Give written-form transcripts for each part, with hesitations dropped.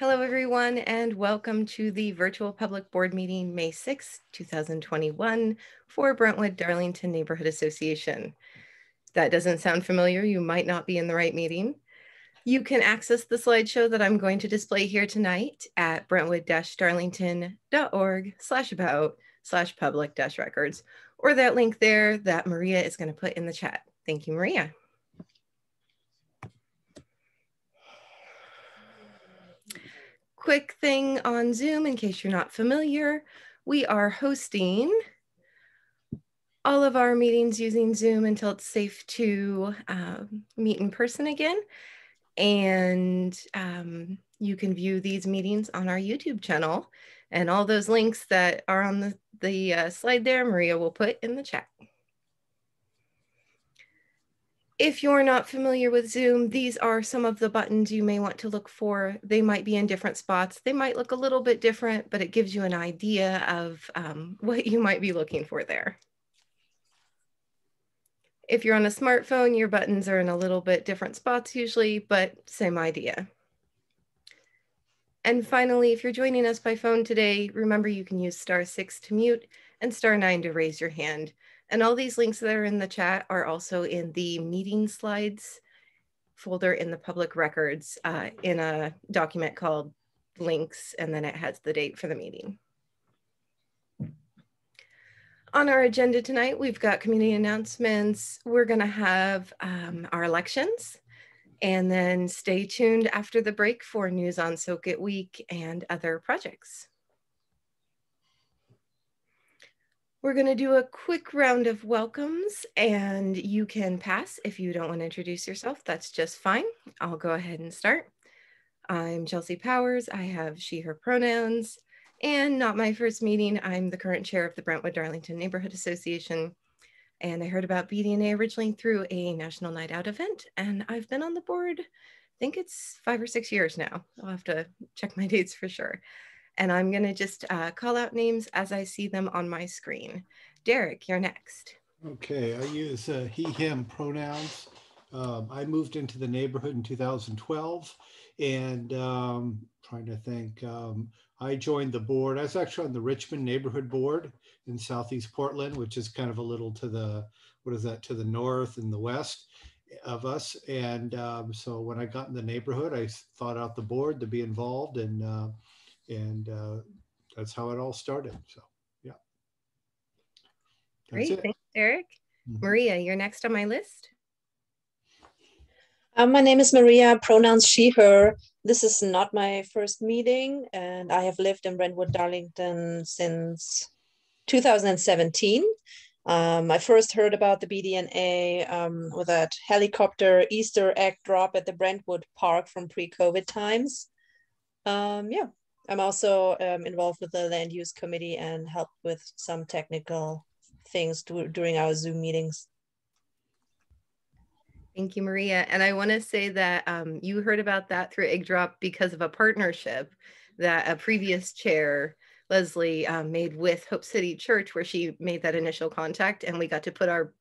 Hello, everyone, and welcome to the virtual public board meeting, May 6, 2021, for Brentwood-Darlington Neighborhood Association. If that doesn't sound familiar, you might not be in the right meeting. You can access the slideshow that I'm going to display here tonight at brentwood-darlington.org/about/public-records, or that link there that Maria is going to put in the chat. Thank you, Maria. Quick thing on Zoom, in case you're not familiar, we are hosting all of our meetings using Zoom until it's safe to meet in person again. And you can view these meetings on our YouTube channel, and all those links that are on the slide there, Maria will put in the chat. If you're not familiar with Zoom, these are some of the buttons you may want to look for. They might be in different spots. They might look a little bit different, but it gives you an idea of what you might be looking for there. If you're on a smartphone, your buttons are in a little bit different spots usually, but same idea. And finally, if you're joining us by phone today, remember you can use *6 to mute and *9 to raise your hand. And all these links that are in the chat are also in the meeting slides folder in the public records in a document called links, and then it has the date for the meeting. On our agenda tonight, we've got community announcements. We're gonna have our elections, and then stay tuned after the break for news on Soak It Week and other projects. We're gonna do a quick round of welcomes, and you can pass if you don't want to introduce yourself. That's just fine. I'll go ahead and start. I'm Chelsea Powers. I have she, her pronouns, and not my first meeting. I'm the current chair of the Brentwood-Darlington Neighborhood Association. And I heard about Bdna originally through a National Night Out event, and I've been on the board, I think it's 5 or 6 years now. I'll have to check my dates for sure. And I'm gonna just call out names as I see them on my screen. Derek, you're next. Okay, I use he, him pronouns. I moved into the neighborhood in 2012, and trying to think, I joined the board. I was actually on the Richmond neighborhood board in Southeast Portland, which is kind of a little to the, what is that, to the north and the west of us. And so when I got in the neighborhood, I thought out the board to be involved, and that's how it all started. So, yeah. Great, thanks, Eric. Maria, you're next on my list. My name is Maria, pronouns she, her. This is not my first meeting, and I have lived in Brentwood-Darlington since 2017. I first heard about the BDNA with that helicopter Easter egg drop at the Brentwood Park from pre-COVID times. Yeah, I'm also involved with the land use committee and help with some technical things during our Zoom meetings. Thank you, Maria. And I want to say that you heard about that through Egg Drop because of a partnership that a previous chair, Leslie, made with Hope City Church, where she made that initial contact, and we got to put our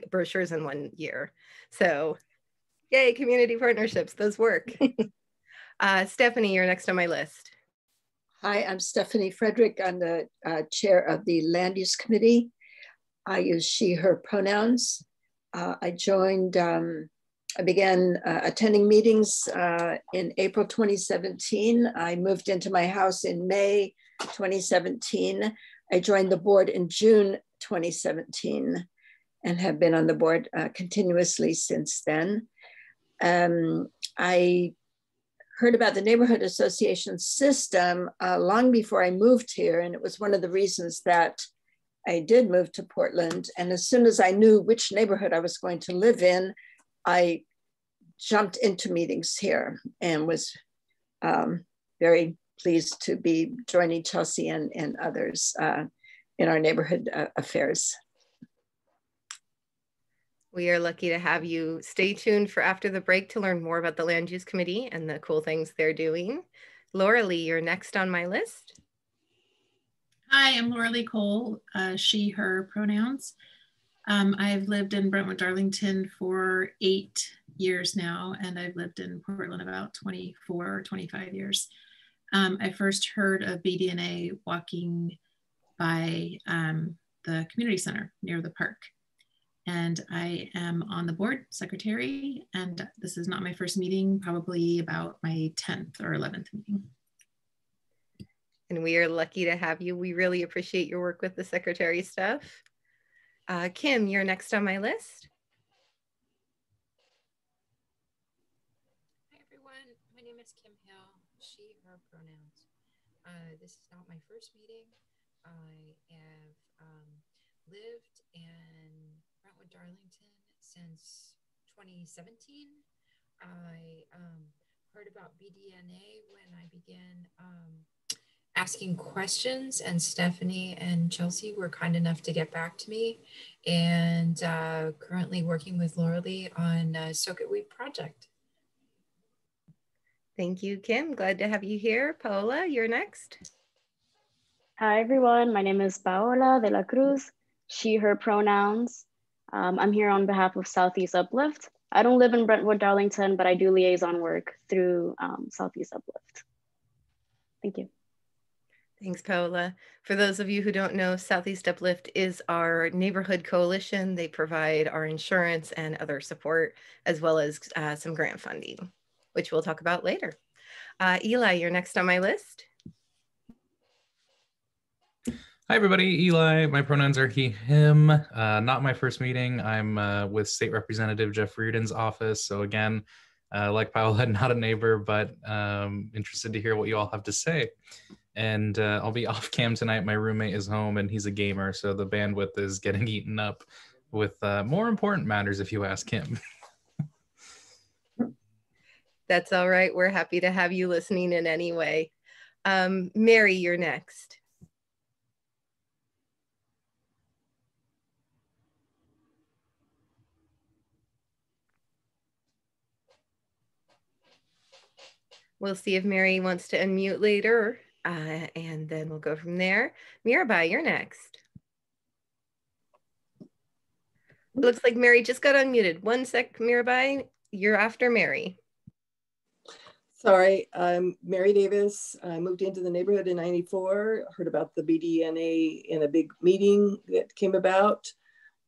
brochures in 1 year. So yay, community partnerships, those work. Stephanie, you're next on my list. Hi, I'm Stephanie Frederick. I'm the chair of the Land Use Committee. I use she, her pronouns. I began attending meetings in April 2017. I moved into my house in May 2017. I joined the board in June 2017 and have been on the board continuously since then. I heard about the neighborhood association system long before I moved here, and it was one of the reasons that I did move to Portland. And as soon as I knew which neighborhood I was going to live in, I jumped into meetings here and was very pleased to be joining Chelsea and others in our neighborhood affairs. We are lucky to have you. Stay tuned for after the break to learn more about the Land Use Committee and the cool things they're doing. Laura Lee, you're next on my list. Hi, I'm Laura Lee Cole, she, her pronouns. I've lived in Brentwood-Darlington for 8 years now, and I've lived in Portland about 24 or 25 years. I first heard of Bdna walking by the community center near the park. And I am on the board secretary, and this is not my first meeting, probably about my 10th or 11th meeting. And we are lucky to have you. We really appreciate your work with the secretary stuff. Kim, you're next on my list. Hi everyone, my name is Kim Hill, she, her pronouns. This is not my first meeting. I have lived in Brentwood-Darlington since 2017. I heard about Bdna when I began asking questions, and Stephanie and Chelsea were kind enough to get back to me, and currently working with Lauralee on a Soak It Week project. Thank you, Kim. Glad to have you here. Paola, you're next. Hi, everyone. My name is Paola De La Cruz, she, her pronouns. I'm here on behalf of Southeast Uplift. I don't live in Brentwood-Darlington, but I do liaison work through Southeast Uplift. Thank you. Thanks, Paola. For those of you who don't know, Southeast Uplift is our neighborhood coalition. They provide our insurance and other support, as well as some grant funding, which we'll talk about later. Eli, you're next on my list. Hi, everybody. Eli. My pronouns are he, him. Not my first meeting. I'm with State Representative Jeff Reardon's office. So again, like Paola, not a neighbor, but interested to hear what you all have to say. And I'll be off cam tonight. My roommate is home and he's a gamer, so the bandwidth is getting eaten up with more important matters if you ask him. That's all right. We're happy to have you listening in anyway. Mary, you're next. We'll see if Mary wants to unmute later, and then we'll go from there. Mirabai, you're next. Looks like Mary just got unmuted. One sec, Mirabai, you're after Mary. Sorry, I'm Mary Davis. I moved into the neighborhood in '94, heard about the Bdna in a big meeting that came about.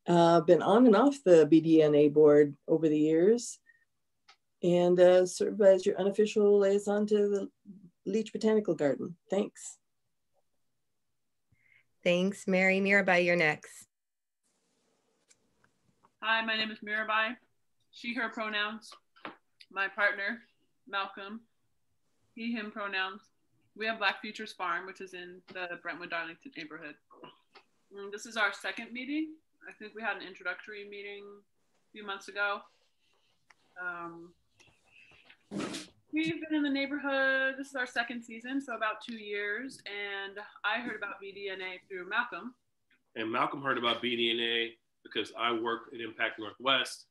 Been on and off the Bdna board over the years, and serve as your unofficial liaison to the Leach Botanical Garden. Thanks. Thanks, Mary. Mirabai, you're next. Hi, my name is Mirabai. She, her pronouns. My partner, Malcolm. He, him pronouns. We have Black Futures Farm, which is in the Brentwood-Darlington neighborhood. This is our second meeting. I think we had an introductory meeting a few months ago. We've been in the neighborhood, this is our second season, so about 2 years, and I heard about Bdna through Malcolm. And Malcolm heard about Bdna because I work at Impact Northwest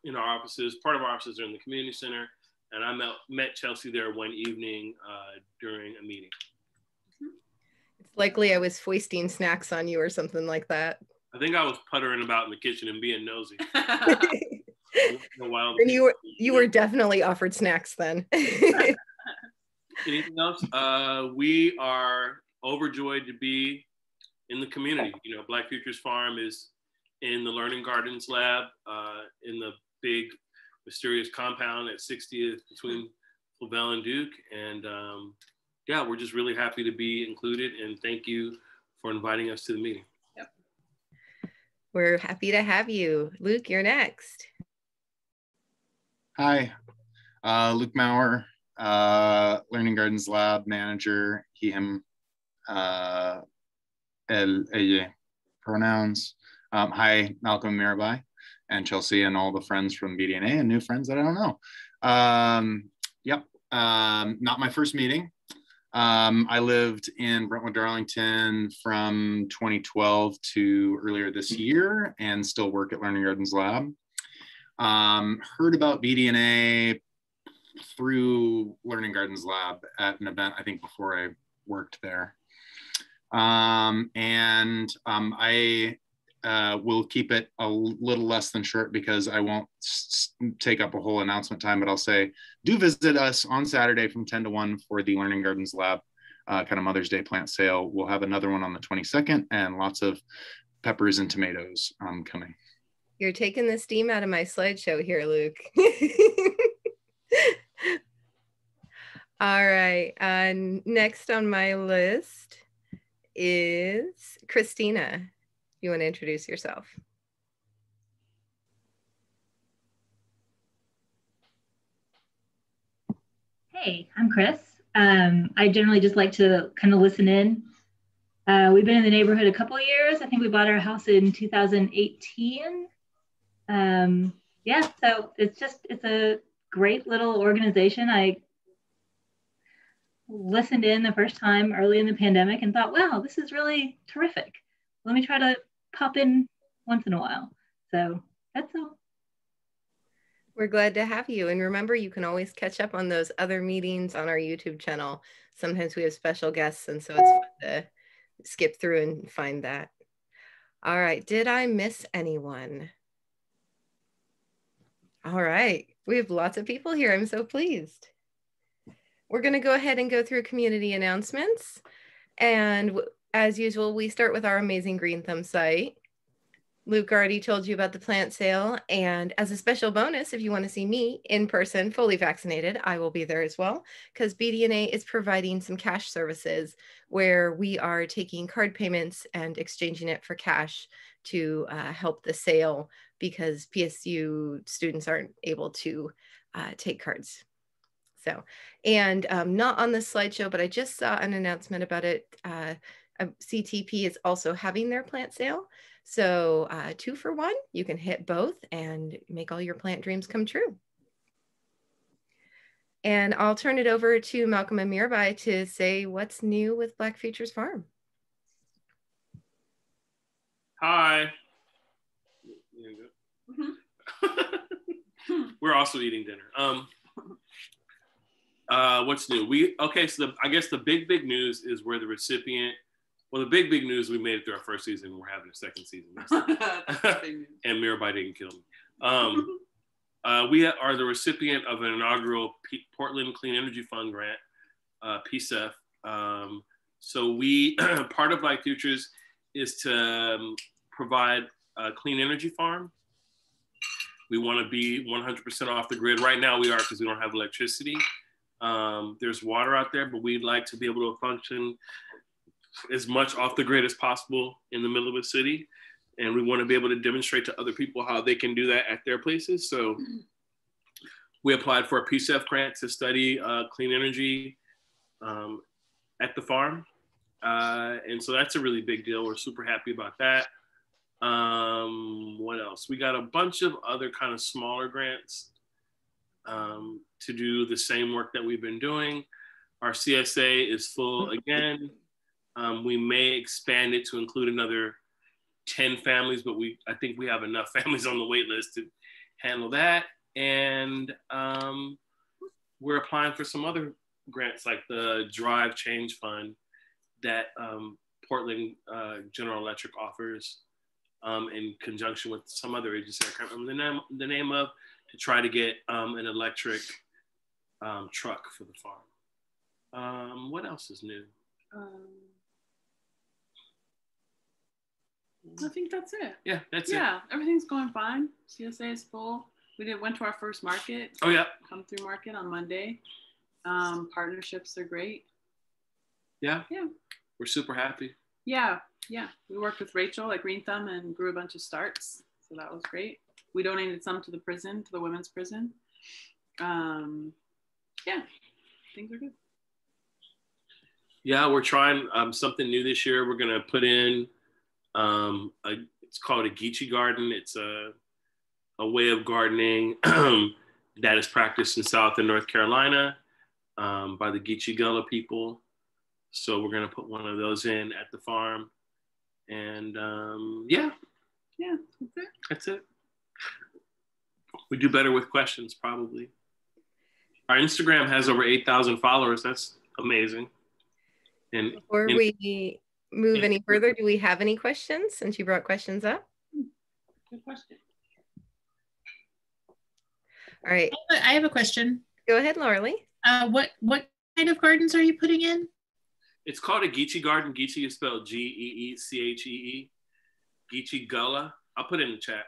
in our offices. Part of our offices are in the community center, and I met Chelsea there one evening during a meeting. It's likely I was foisting snacks on you or something like that. I think I was puttering about in the kitchen and being nosy. And you were definitely offered snacks then. Anything else? We are overjoyed to be in the community. You know, Black Futures Farm is in the Learning Gardens lab in the big mysterious compound at 60th between Flavel and Duke. And yeah, we're just really happy to be included, and thank you for inviting us to the meeting. Yep. We're happy to have you. Luke, you're next. Hi, Luke Maurer, Learning Gardens Lab Manager, he, him, el, ella, pronouns. Hi, Malcolm, Mirabai, and Chelsea, and all the friends from Bdna and new friends that I don't know. Yep, not my first meeting. I lived in Brentwood-Darlington from 2012 to earlier this year and still work at Learning Gardens Lab. Heard about Bdna through Learning Gardens Lab at an event, I think before I worked there. I we'll keep it a little less than short because I won't take up a whole announcement time, but I'll say, do visit us on Saturday from 10 to 1 for the Learning Gardens Lab kind of Mother's Day plant sale. We'll have another one on the 22nd and lots of peppers and tomatoes coming. You're taking the steam out of my slideshow here, Luke. All right, next on my list is Christina. You want to introduce yourself? Hey, I'm Chris. I generally just like to kind of listen in. We've been in the neighborhood a couple of years. I think we bought our house in 2018. Yeah, so it's a great little organization. I listened in the first time early in the pandemic and thought, wow, this is really terrific. Let me try to pop in once in a while. So that's all. We're glad to have you. And remember, you can always catch up on those other meetings on our YouTube channel. Sometimes we have special guests, and so it's fun to skip through and find that. All right, did I miss anyone? All right, we have lots of people here. I'm so pleased. We're going to go ahead and go through community announcements. And as usual, we start with our amazing Green Thumb site. Luke already told you about the plant sale. And as a special bonus, if you want to see me in person, fully vaccinated, I will be there as well, because Bdna is providing some cash services where we are taking card payments and exchanging it for cash to help the sale, because PSU students aren't able to take cards. So, and not on this slideshow, but I just saw an announcement about it. CTP is also having their plant sale. So 2 for 1, you can hit both and make all your plant dreams come true. And I'll turn it over to Malcolm and Mirabai to say what's new with Black Futures Farm. Hi. We're also eating dinner. What's new? Okay, so I guess the big news is we're the recipient. Well, the big news, we made it through our first season. We're having a second season. And Mirabai didn't kill me. We are the recipient of an inaugural Portland Clean Energy Fund grant, PCEF. So we, part of Black Futures is to provide a clean energy farm. We want to be 100% off the grid. Right now we are, because we don't have electricity. There's water out there, but we'd like to be able to function as much off the grid as possible in the middle of a city. And we want to be able to demonstrate to other people how they can do that at their places. So we applied for a PCEF grant to study clean energy at the farm. And so that's a really big deal. We're super happy about that. What else? We got a bunch of other kind of smaller grants to do the same work that we've been doing. Our CSA is full again. We may expand it to include another 10 families, but I think we have enough families on the wait list to handle that. And we're applying for some other grants, like the Drive Change Fund that Portland General Electric offers in conjunction with some other agency I can't remember the name of, to try to get an electric truck for the farm. What else is new? I think that's it. Yeah, that's it. Yeah, everything's going fine. CSA is full. We went to our first market. Oh yeah. Come through market on Monday. Partnerships are great. Yeah. Yeah. We're super happy. Yeah. Yeah. We worked with Rachel at Green Thumb and grew a bunch of starts. So that was great. We donated some to the prison, to the women's prison. Yeah, things are good. Yeah, we're trying something new this year. We're gonna put in, it's called a Geechee garden. It's a way of gardening that is practiced in South and North Carolina by the Geechee Gullah people. So we're gonna put one of those in at the farm. And yeah, that's it. We do better with questions, probably. Our Instagram has over 8,000 followers. That's amazing. And before we move any further, do we have any questions, since you brought questions up? Good question. All right. I have a question. Go ahead, Lauralee. What kind of gardens are you putting in? It's called a Geechee garden. Geechee is spelled Geechee. Geechee Gullah. I'll put it in the chat.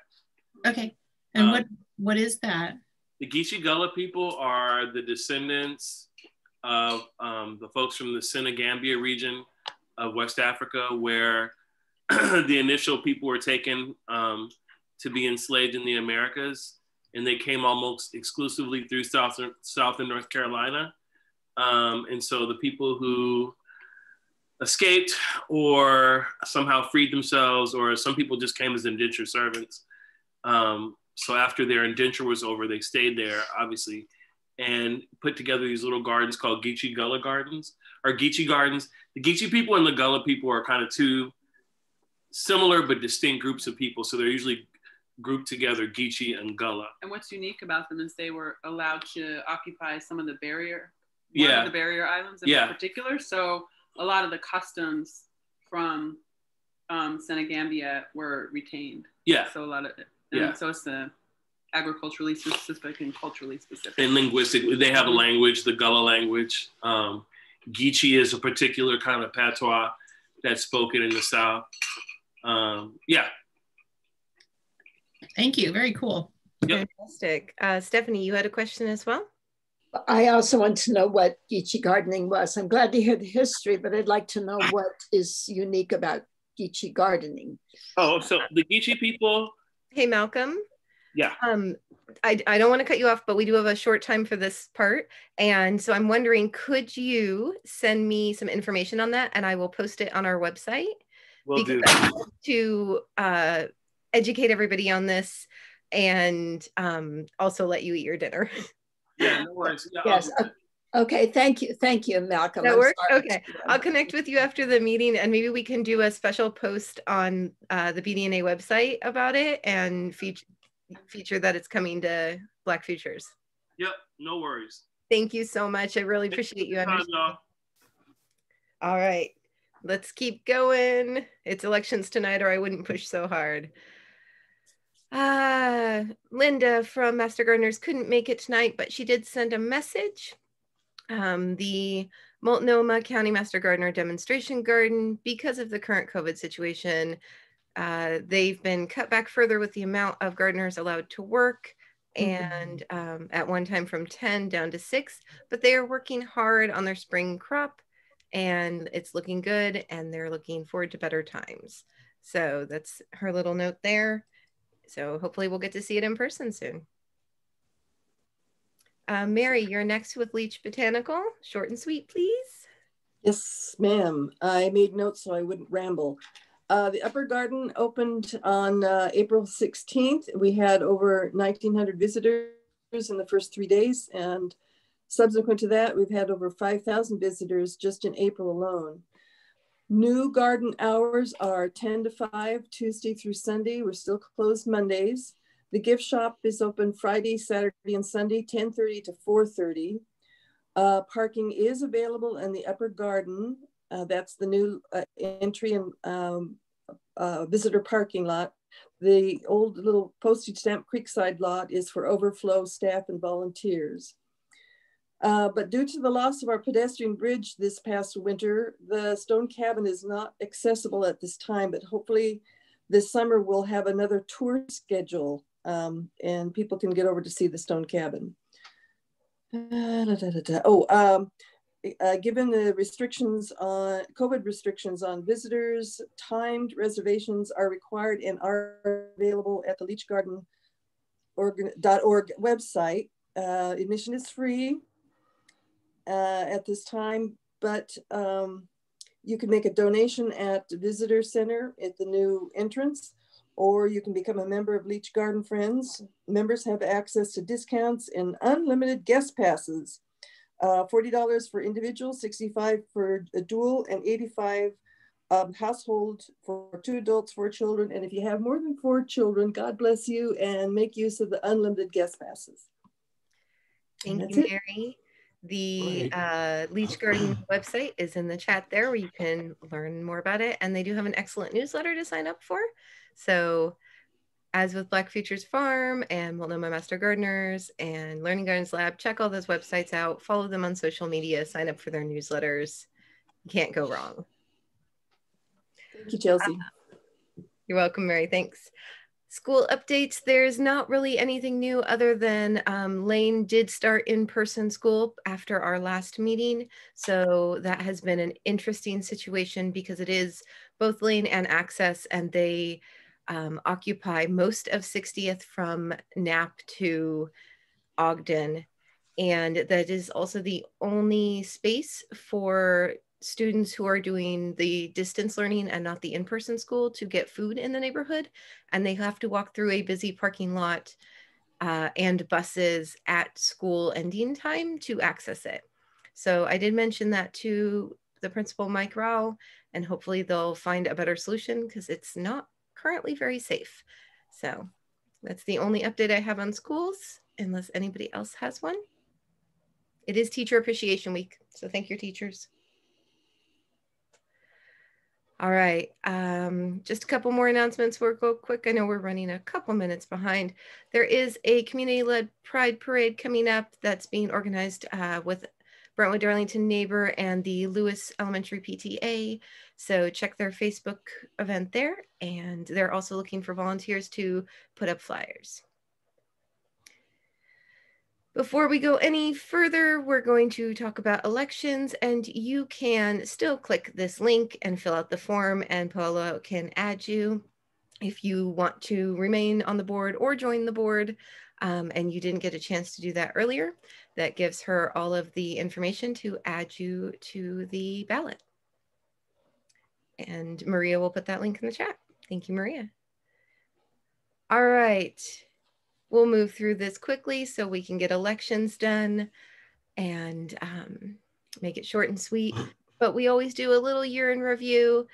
Okay. And what is that? The Geechee Gullah people are the descendants of the folks from the Senegambia region of West Africa, where the initial people were taken to be enslaved in the Americas, and they came almost exclusively through South and North Carolina. And so the people who escaped or somehow freed themselves, or some people just came as indentured servants. So after their indenture was over, they stayed there, obviously, and put together these little gardens called Geechee Gullah gardens, or Geechee gardens. The Geechee people and the Gullah people are kind of two similar but distinct groups of people. So they're usually grouped together, Geechee and Gullah. And what's unique about them is they were allowed to occupy some of the barrier, one of the barrier islands in particular. So a lot of the customs from Senegambia were retained. Yeah. So a lot of it. And so it's the agriculturally specific and culturally specific. And linguistically, they have a language, the Gullah language. Geechee is a particular kind of patois that's spoken in the South. Thank you. Very cool. Yep. Fantastic. Stephanie, you had a question as well? I also want to know what Geechee gardening was. I'm glad to hear the history, but I'd like to know what is unique about Geechee gardening. Oh, so the Geechee people. Hey, Malcolm. Yeah. I don't want to cut you off, but we do have a short time for this part. And so I'm wondering, could you send me some information on that, and I will post it on our website? Will do. I want to educate everybody on this, and also let you eat your dinner. Yeah, no worries. Yeah, yes. Okay. Thank you, Malcolm. That works? Okay. I'll connect with you after the meeting, and maybe we can do a special post on the BDNA website about it and feature that it's coming to Black Futures. Yep. No worries. Thank you so much. I really appreciate you understanding. All right. Let's keep going. It's elections tonight, or I wouldn't push so hard. Linda from Master Gardeners couldn't make it tonight, but she did send a message. The Multnomah County Master Gardener Demonstration Garden, because of the current COVID situation, they've been cut back further with the amount of gardeners allowed to work, and at one time from 10 down to 6, but they are working hard on their spring crop, and it's looking good, and they're looking forward to better times. So that's her little note there. So hopefully we'll get to see it in person soon. Mary, you're next with Leach Botanical. Short and sweet, please. Yes, ma'am. I made notes so I wouldn't ramble. The upper garden opened on April 16th. We had over 1,900 visitors in the first 3 days. And subsequent to that, we've had over 5,000 visitors just in April alone. New garden hours are 10 to 5, Tuesday through Sunday. We're still closed Mondays. The gift shop is open Friday, Saturday, and Sunday, 10:30 to 4:30. Parking is available in the upper garden. That's the new entry and visitor parking lot. The old little postage stamp Creekside lot is for overflow staff and volunteers. But due to the loss of our pedestrian bridge this past winter, the stone cabin is not accessible at this time, but hopefully this summer we'll have another tour schedule and people can get over to see the stone cabin. Given the restrictions on COVID restrictions on visitors, timed reservations are required and are available at the leachgarden.org website. Admission is free at this time, but you can make a donation at the visitor center at the new entrance, or you can become a member of Leach Garden Friends. Members have access to discounts and unlimited guest passes. $40 for individual, $65 for a dual, and $85 household for 2 adults, 4 children. And if you have more than 4 children, God bless you, and make use of the unlimited guest passes. Thank you, Mary. The Leach Garden website is in the chat there, where you can learn more about it. And they do have an excellent newsletter to sign up for. So As with Black Futures Farm and Multnomah Master Gardeners and Learning Gardens Lab, check all those websites out, follow them on social media, sign up for their newsletters. You can't go wrong. Thank you, Chelsea. You're welcome, Mary. Thanks. School updates, there's not really anything new other than Lane did start in-person school after our last meeting. So that has been an interesting situation because it is both Lane and Access, and they occupy most of 60th from Knapp to Ogden. And that is also the only space for students who are doing the distance learning and not the in-person school to get food in the neighborhood. And they have to walk through a busy parking lot and buses at school ending time to access it. So I did mention that to the principal, Mike Rao, and hopefully they'll find a better solution because it's not currently very safe. So that's the only update I have on schools, unless anybody else has one. It is Teacher Appreciation Week, so thank your teachers. All right, just a couple more announcements. We'll go quick. I know we're running a couple minutes behind. There is a community-led Pride Parade coming up that's being organized with Brentwood-Darlington Neighbor and the Lewis Elementary PTA. So check their Facebook event there. And they're also looking for volunteers to put up flyers. Before we go any further, we're going to talk about elections, and you can still click this link and fill out the form, and Paola can add you if you want to remain on the board or join the board, and you didn't get a chance to do that earlier. That gives her all of the information to add you to the ballot. And Maria will put that link in the chat. Thank you, Maria. All right. We'll move through this quickly so we can get elections done and make it short and sweet. But we always do a little year in review.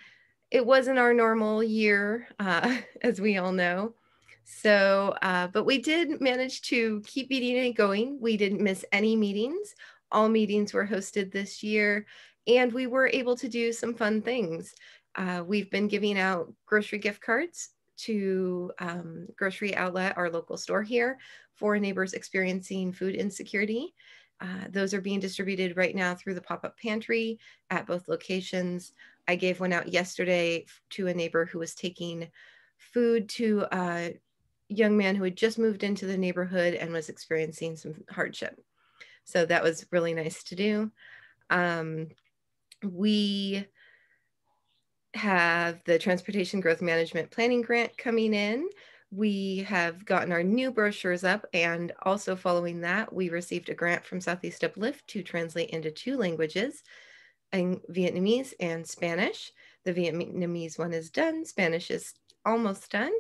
It wasn't our normal year, as we all know. So, but we did manage to keep Bdna going. We didn't miss any meetings. All meetings were hosted this year, and we were able to do some fun things. We've been giving out grocery gift cards to Grocery Outlet, our local store here, for neighbors experiencing food insecurity. Those are being distributed right now through the pop-up pantry at both locations. I gave one out yesterday to a neighbor who was taking food to a young man who had just moved into the neighborhood and was experiencing some hardship. So that was really nice to do. We have the Transportation Growth Management Planning Grant coming in. We have gotten our new brochures up, and also following that, we received a grant from Southeast Uplift to translate into 2 languages, in Vietnamese and Spanish. The Vietnamese one is done. Spanish is almost done.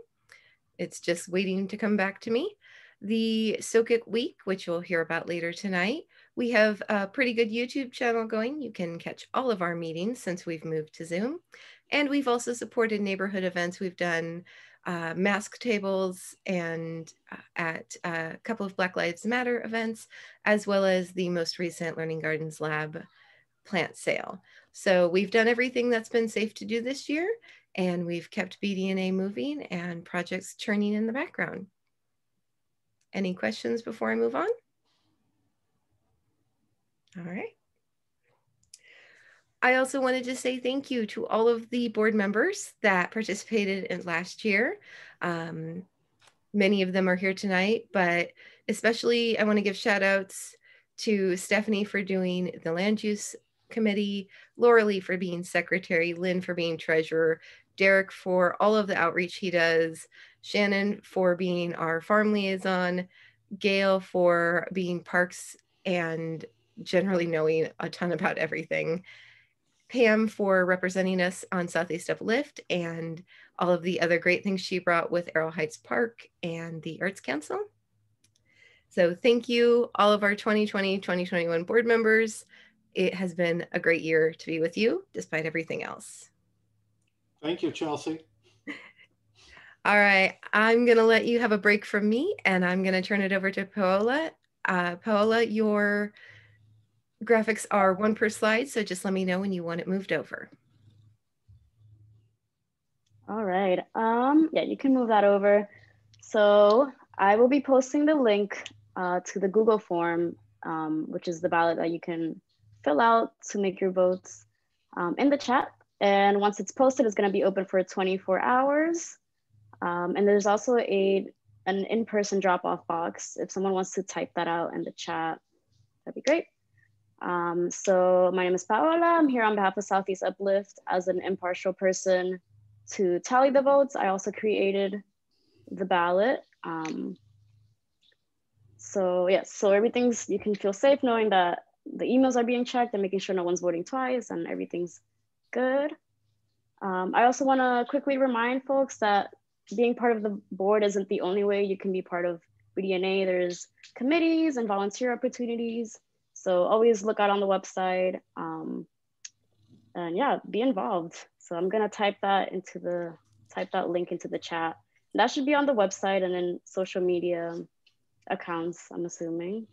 It's just waiting to come back to me. The SOCIC Week, which we'll hear about later tonight. We have a pretty good YouTube channel going. You can catch all of our meetings since we've moved to Zoom. And we've also supported neighborhood events. We've done mask tables and at a couple of Black Lives Matter events, as well as the most recent Learning Gardens Lab plant sale. So we've done everything that's been safe to do this year, and we've kept Bdna moving and projects churning in the background. Any questions before I move on? All right. I also wanted to say thank you to all of the board members that participated in last year. Many of them are here tonight, but especially I want to give shout outs to Stephanie for doing the land use committee, Laura Lee for being secretary, Lynn for being treasurer, Derek for all of the outreach he does, Shannon for being our farm liaison, Gail for being parks and generally knowing a ton about everything, Pam for representing us on Southeast Uplift and all of the other great things she brought with Arrow Heights Park and the Arts Council. So thank you, all of our 2020-2021 board members. It has been a great year to be with you, despite everything else. Thank you, Chelsea. All right, I'm gonna let you have a break from me, and I'm gonna turn it over to Paola. Paola, your graphics are 1 per slide, so just let me know when you want it moved over. All right, yeah, you can move that over. So I will be posting the link to the Google form, which is the ballot that you can fill out to make your votes in the chat. And once it's posted, it's going to be open for 24 hours. And there's also an in-person drop-off box. If someone wants to type that out in the chat, that'd be great. So my name is Paola. I'm here on behalf of Southeast Uplift as an impartial person to tally the votes. I also created the ballot. So yes, so everything's, you can feel safe knowing that the emails are being checked and making sure no one's voting twice and everything's good. I also want to quickly remind folks that being part of the board isn't the only way you can be part of BDNA. There's committees and volunteer opportunities. So always look out on the website and yeah, be involved. So I'm gonna type that link into the chat. That should be on the website and then social media accounts, I'm assuming.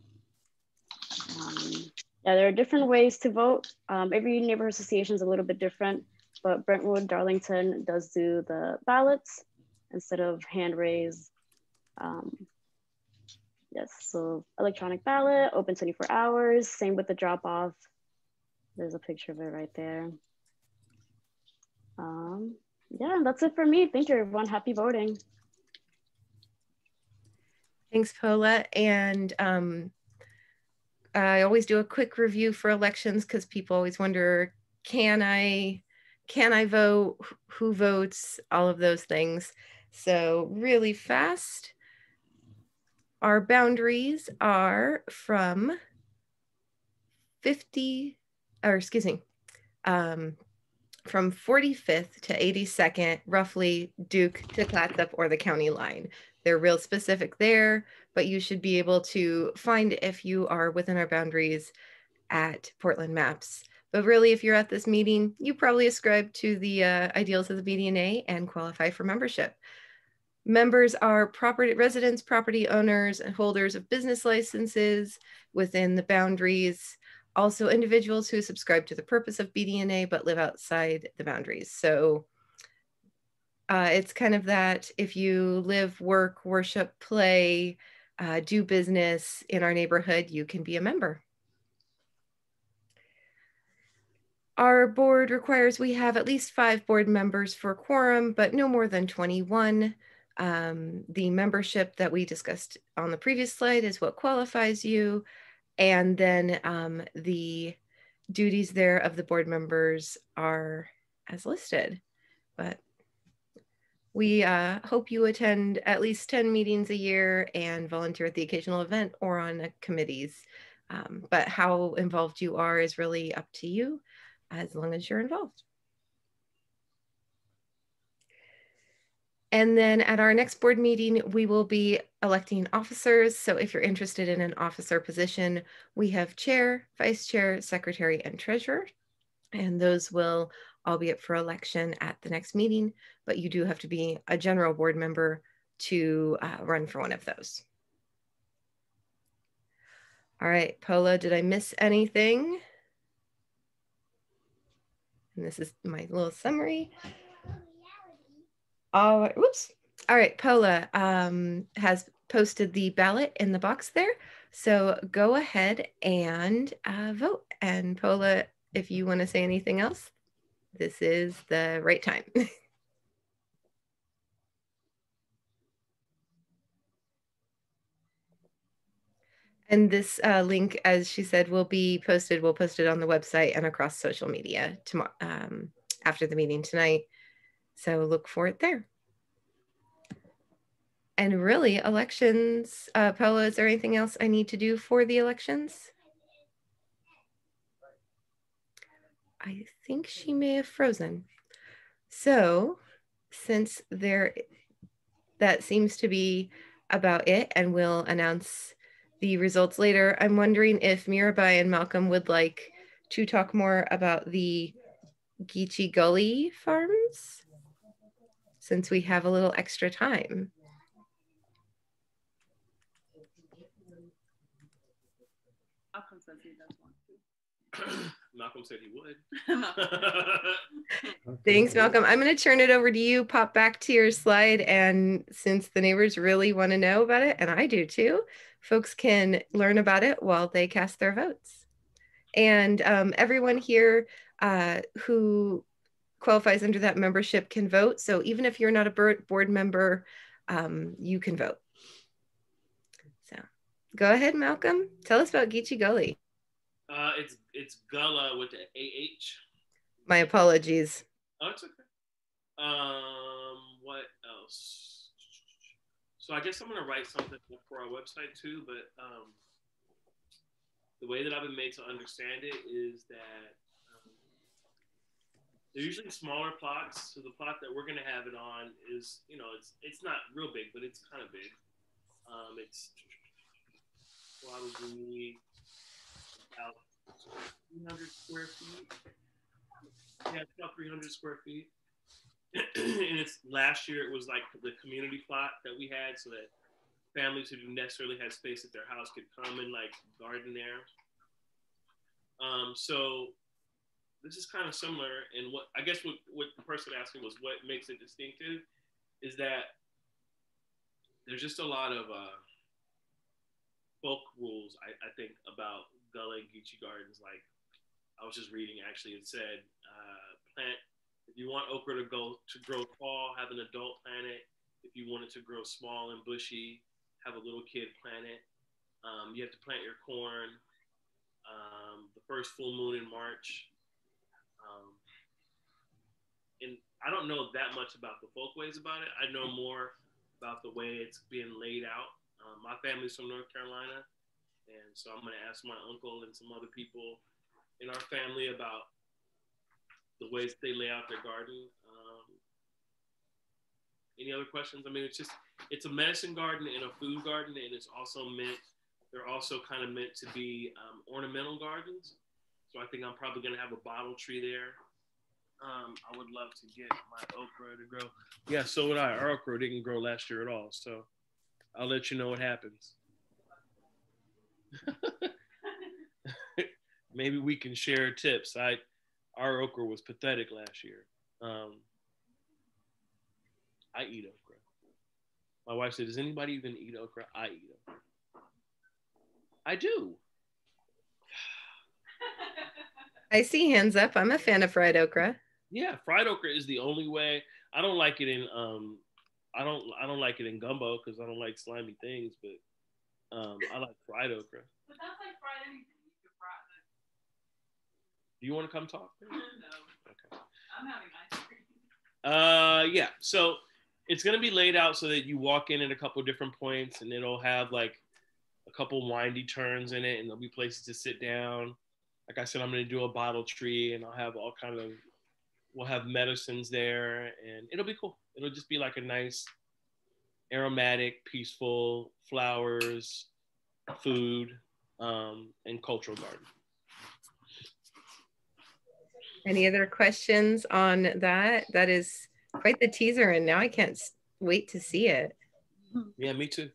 Yeah, there are different ways to vote. Every neighborhood association is a little bit different, but Brentwood-Darlington does do the ballots instead of hand raise. Yes, so electronic ballot, open 24 hours, same with the drop off. There's a picture of it right there. Yeah, that's it for me. Thank you, everyone. Happy voting. Thanks, Paola. And I always do a quick review for elections because people always wonder, can I vote? Who votes? All of those things. So really fast, our boundaries are from 45th to 82nd, roughly Duke to Clatsop or the county line. They're real specific there, but you should be able to find if you are within our boundaries at Portland Maps. But really, if you're at this meeting, you probably ascribe to the ideals of the BDNA and qualify for membership. Members are residents, property owners, and holders of business licenses within the boundaries. Also individuals who subscribe to the purpose of BDNA but live outside the boundaries. So it's kind of that if you live, work, worship, play, do business in our neighborhood, you can be a member. Our board requires we have at least 5 board members for quorum, but no more than 21. The membership that we discussed on the previous slide is what qualifies you. And then the duties there of the board members are as listed. But we hope you attend at least 10 meetings a year and volunteer at the occasional event or on committees. But how involved you are is really up to you as long as you're involved. And then at our next board meeting, we will be electing officers. So if you're interested in an officer position, we have chair, vice chair, secretary, and treasurer. And those will all be up for election at the next meeting, but you do have to be a general board member to run for one of those. All right, Paola, did I miss anything? And this is my little summary. Whoops. All right, Paola has posted the ballot in the box there. So go ahead and vote. And Paola, if you want to say anything else, this is the right time. And this link, as she said, will be posted. We'll post it on the website and across social media tomorrow after the meeting tonight. So look for it there. And really, elections, Paola, is there anything else I need to do for the elections? I think she may have frozen. So since that seems to be about it, and we'll announce the results later, I'm wondering if Mirabai and Malcolm would like to talk more about the Geechee Gully farms, since we have a little extra time. Malcolm says he does want to. Malcolm said he would. Thanks, Malcolm. I'm going to turn it over to you. Pop back to your slide. And since the neighbors really want to know about it, and I do too, folks can learn about it while they cast their votes. And everyone here who qualifies under that membership can vote. So even if you're not a board member, you can vote. So go ahead, Malcolm. Tell us about Geechee Gully. It's Gullah with the AH. My apologies. Oh, it's okay. What else? So I guess I'm gonna write something for our website too, but the way that I've been made to understand it is that they're usually smaller plots. So the plot that we're gonna have it on is, you know, it's not real big, but it's kind of big. It's probably about 300 square feet. Yeah, it's about 300 square feet. And it's last year it was like the community plot that we had, so that families who didn't necessarily have space at their house could come and like garden there. So this is kind of similar, and what I guess what the person asked me was what makes it distinctive is that there's just a lot of folk rules, I think, about Gullah and Geechee Gardens. Like I was just reading, actually, it said plant, if you want okra to grow tall, have an adult plant it. If you want it to grow small and bushy, have a little kid plant it. You have to plant your corn the first full moon in March. And I don't know that much about the folkways about it. I know more about the way it's being laid out. My family's from North Carolina, and so I'm gonna ask my uncle and some other people in our family about the ways they lay out their garden. Any other questions? I mean, it's a medicine garden and a food garden, and they're also kind of meant to be ornamental gardens. So I think I'm probably gonna have a bottle tree there. I would love to get my okra to grow. Yeah, so would I. Our okra didn't grow last year at all, so I'll let you know what happens. Maybe we can share tips. Our okra was pathetic last year. I eat okra. My wife said, does anybody even eat okra? I eat okra. I do. I see hands up. I'm a fan of fried okra. Yeah, fried okra is the only way. I don't like it in I don't like it in gumbo because I don't like slimy things, but I like fried okra. But that's like fried anything. You can fry it. Do you want to come talk? No. Okay. I'm having ice cream. Yeah. So it's gonna be laid out so that you walk in at a couple different points, and it'll have like a couple windy turns in it, and there'll be places to sit down. Like I said, I'm gonna do a bottle tree, and I'll have we'll have medicines there, and it'll be cool. It'll just be like a nice, aromatic, peaceful, flowers, food, and cultural garden. Any other questions on that? That is quite the teaser, and now I can't wait to see it. Yeah, me too.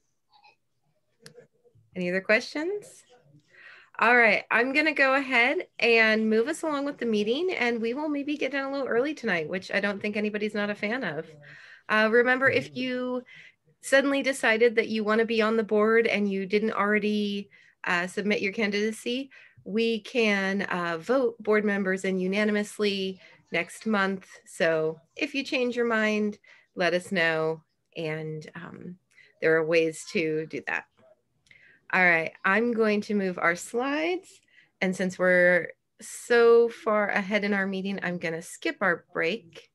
Any other questions? All right, I'm gonna go ahead and move us along with the meeting, and we will maybe get done a little early tonight, which I don't think anybody's not a fan of. Remember, if you suddenly decided that you want to be on the board and you didn't already submit your candidacy, we can vote board members in unanimously next month. So if you change your mind, let us know, and there are ways to do that. All right, I'm going to move our slides. And since we're so far ahead in our meeting, I'm going to skip our break.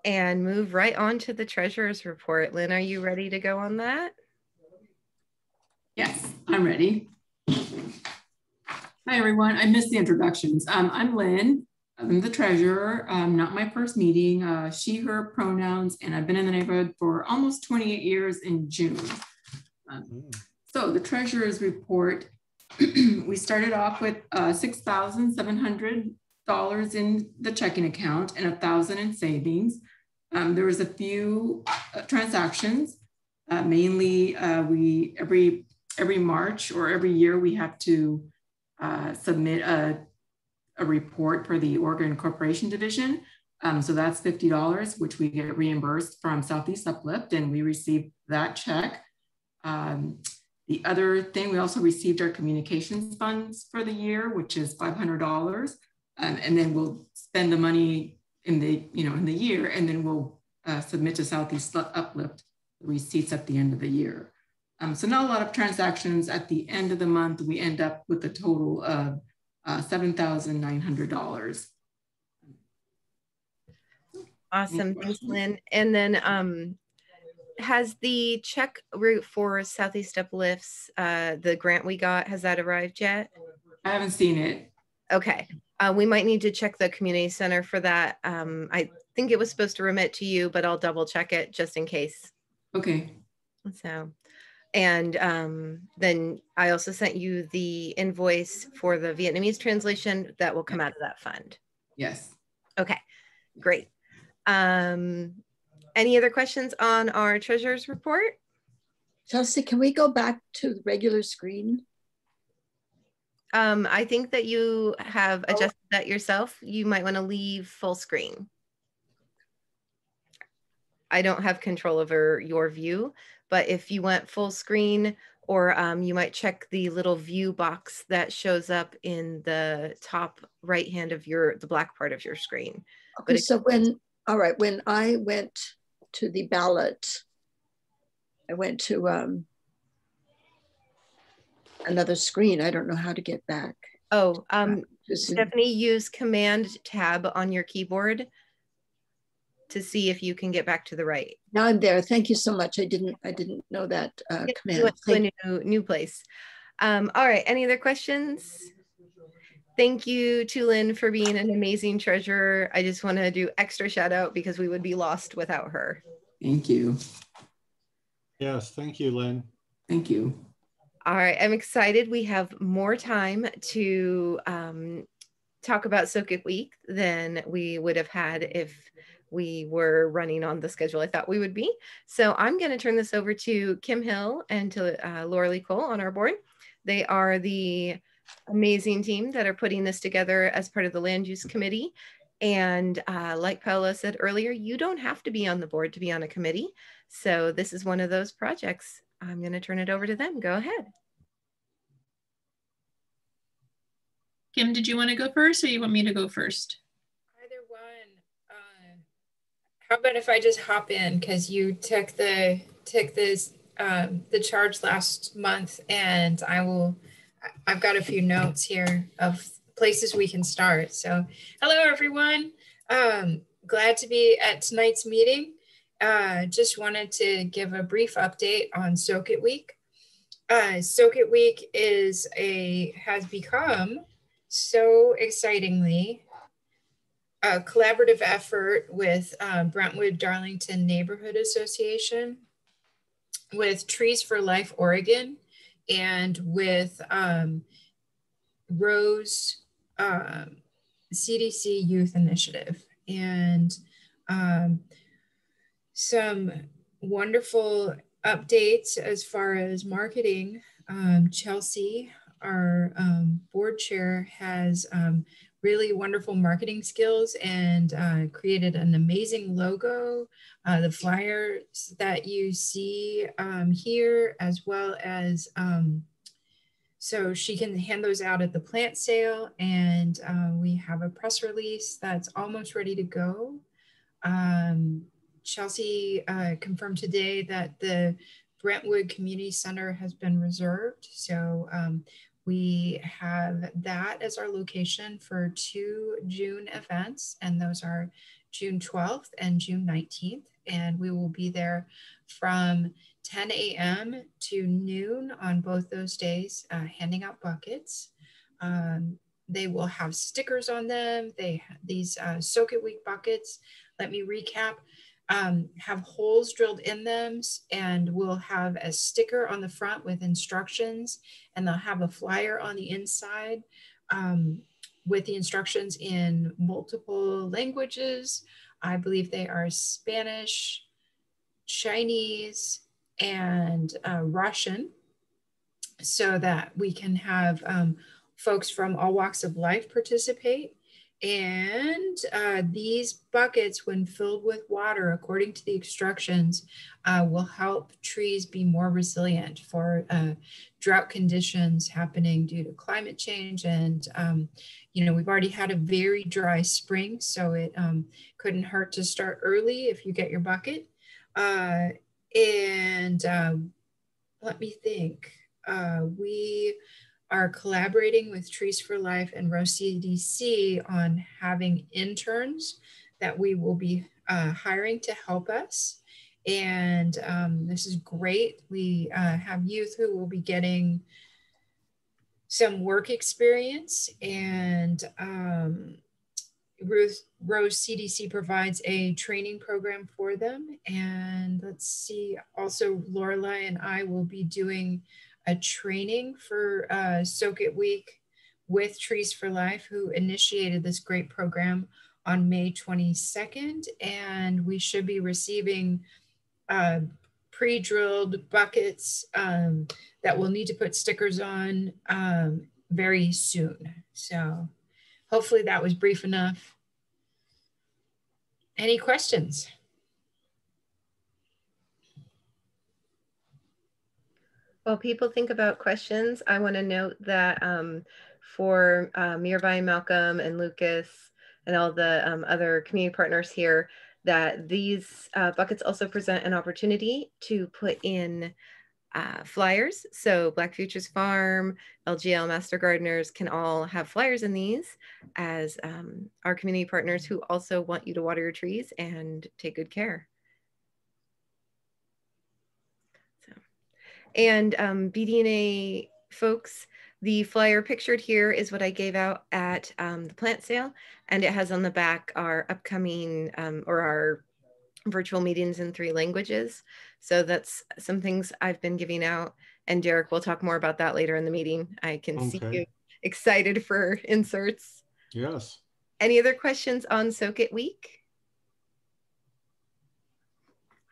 And move right on to the treasurer's report. Lynn, are you ready to go on that? Yes, I'm ready. Hi, everyone. I missed the introductions. I'm Lynn. I'm the treasurer. Not my first meeting. She, her pronouns, and I've been in the neighborhood for almost 28 years in June. So the treasurer's report, we started off with $6,700 in the checking account and $1,000 in savings. There was a few transactions. Mainly, every every March or every year we have to submit a report for the Organ Corporation Division. So that's $50, which we get reimbursed from Southeast Uplift, and we received that check. The other thing, we also received our communications funds for the year, which is $500. And then we'll spend the money in the year, and then we'll submit to Southeast Uplift the receipts at the end of the year. So not a lot of transactions. At the end of the month, we end up with a total of $7,900. Awesome, thanks, Lynn. And then has the check route for Southeast Uplifts, the grant we got, has that arrived yet? I haven't seen it. Okay, we might need to check the community center for that. I think it was supposed to remit to you, but I'll double check it just in case. Okay. So, and then I also sent you the invoice for the Vietnamese translation that will come out of that fund. Yes. Okay, great. Any other questions on our treasurer's report? Chelsea, can we go back to the regular screen? I think that you have adjusted that yourself. You might want to leave full screen. I don't have control over your view, but if you want full screen, or you might check the little view box that shows up in the top right hand of the black part of your screen. Okay, so when I went to the ballot, I went to another screen. I don't know how to get back. Oh, Stephanie, use Command Tab on your keyboard to see if you can get back to the right. Now I'm there. Thank you so much. I didn't know that command. You went to a new place. All right. Any other questions? Thank you to Lynn for being an amazing treasurer. I just want to do extra shout out because we would be lost without her. Thank you. Yes, thank you, Lynn. Thank you. All right, I'm excited. We have more time to talk about Soak-It Week than we would have had if we were running on the schedule I thought we would be. So I'm going to turn this over to Kim Hill and to Laura Lee Cole on our board. They are the amazing team that are putting this together as part of the Land Use Committee. And like Paola said earlier, you don't have to be on the board to be on a committee. So this is one of those projects. I'm going to turn it over to them. Go ahead. Kim, did you want to go first or you want me to go first? Either one. How about if I just hop in, because you took the charge last month, and I've got a few notes here of places we can start. So hello, everyone. Glad to be at tonight's meeting. Just wanted to give a brief update on Soak-It Week. Soak-It Week has become so excitingly a collaborative effort with Brentwood-Darlington Neighborhood Association, with Trees for Life Oregon, and with Rose CDC Youth Initiative, and some wonderful updates as far as marketing. Chelsea, our board chair, has really wonderful marketing skills and created an amazing logo. The flyers that you see here, as well as, so she can hand those out at the plant sale, and we have a press release that's almost ready to go. Chelsea confirmed today that the Brentwood Community Center has been reserved. So we have that as our location for 2 June events, and those are June 12th and June 19th. And we will be there from 10 a.m. to noon on both those days, handing out buckets. They will have stickers on them. These Soak-It Week buckets, let me recap, have holes drilled in them, and we'll have a sticker on the front with instructions, and they'll have a flyer on the inside with the instructions in multiple languages. I believe they are Spanish, Chinese, and Russian. so that we can have folks from all walks of life participate. And these buckets, when filled with water, according to the instructions, will help trees be more resilient for drought conditions happening due to climate change. And, you know, we've already had a very dry spring, so it couldn't hurt to start early if you get your bucket. Let me think. We are collaborating with Trees for Life and Row CDC on having interns that we will be hiring to help us. And this is great. We have youth who will be getting some work experience, and Rose CDC provides a training program for them. And let's see, also Lorelai and I will be doing a training for Soak It Week with Trees for Life, who initiated this great program on May 22nd. And we should be receiving pre-drilled buckets that we'll need to put stickers on very soon. So hopefully that was brief enough. Any questions? While people think about questions, I want to note that for Mirabai, Malcolm, and Lucas, and all the other community partners here, that these buckets also present an opportunity to put in flyers. So Black Futures Farm, LGL Master Gardeners can all have flyers in these as our community partners who also want you to water your trees and take good care. And Bdna folks, the flyer pictured here is what I gave out at the plant sale, and it has on the back our upcoming or our virtual meetings in 3 languages. So that's some things I've been giving out, and Derek will talk more about that later in the meeting. I can see you excited for inserts. Yes. Any other questions on Soak It Week?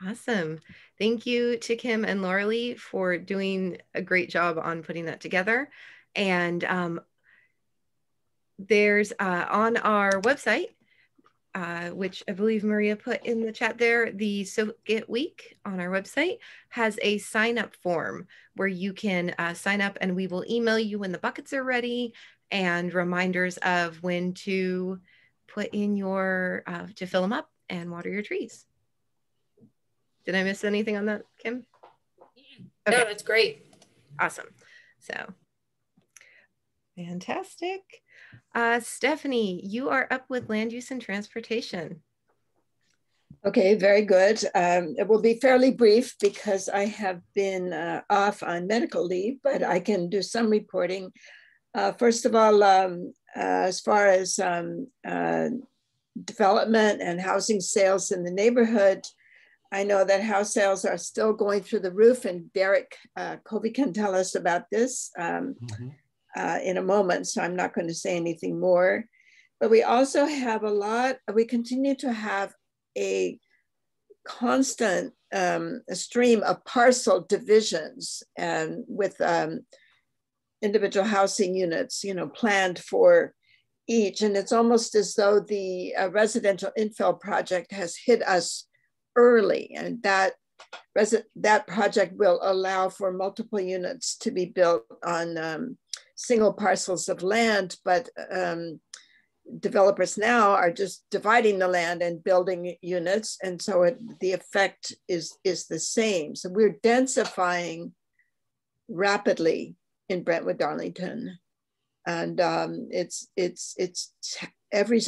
Awesome. Thank you to Kim and Lauralee for doing a great job on putting that together. And there's on our website, which I believe Maria put in the chat there, the Soak It Week on our website has a sign up form where you can sign up, and we will email you when the buckets are ready and reminders of when to put in your, to fill them up and water your trees. Did I miss anything on that, Kim? Okay. No, that's great. Awesome. So fantastic. Stephanie, you are up with land use and transportation. Okay, very good. It will be fairly brief because I have been off on medical leave, but I can do some reporting. First of all, as far as development and housing sales in the neighborhood, I know that house sales are still going through the roof, and Derek Covey can tell us about this in a moment, so I'm not going to say anything more. But we also have we continue to have a constant stream of parcel divisions and with individual housing units, planned for each. And it's almost as though the residential infill project has hit us early, and that project will allow for multiple units to be built on single parcels of land, but developers now are just dividing the land and building units, and so the effect is the same. So we're densifying rapidly in Brentwood-Darlington, and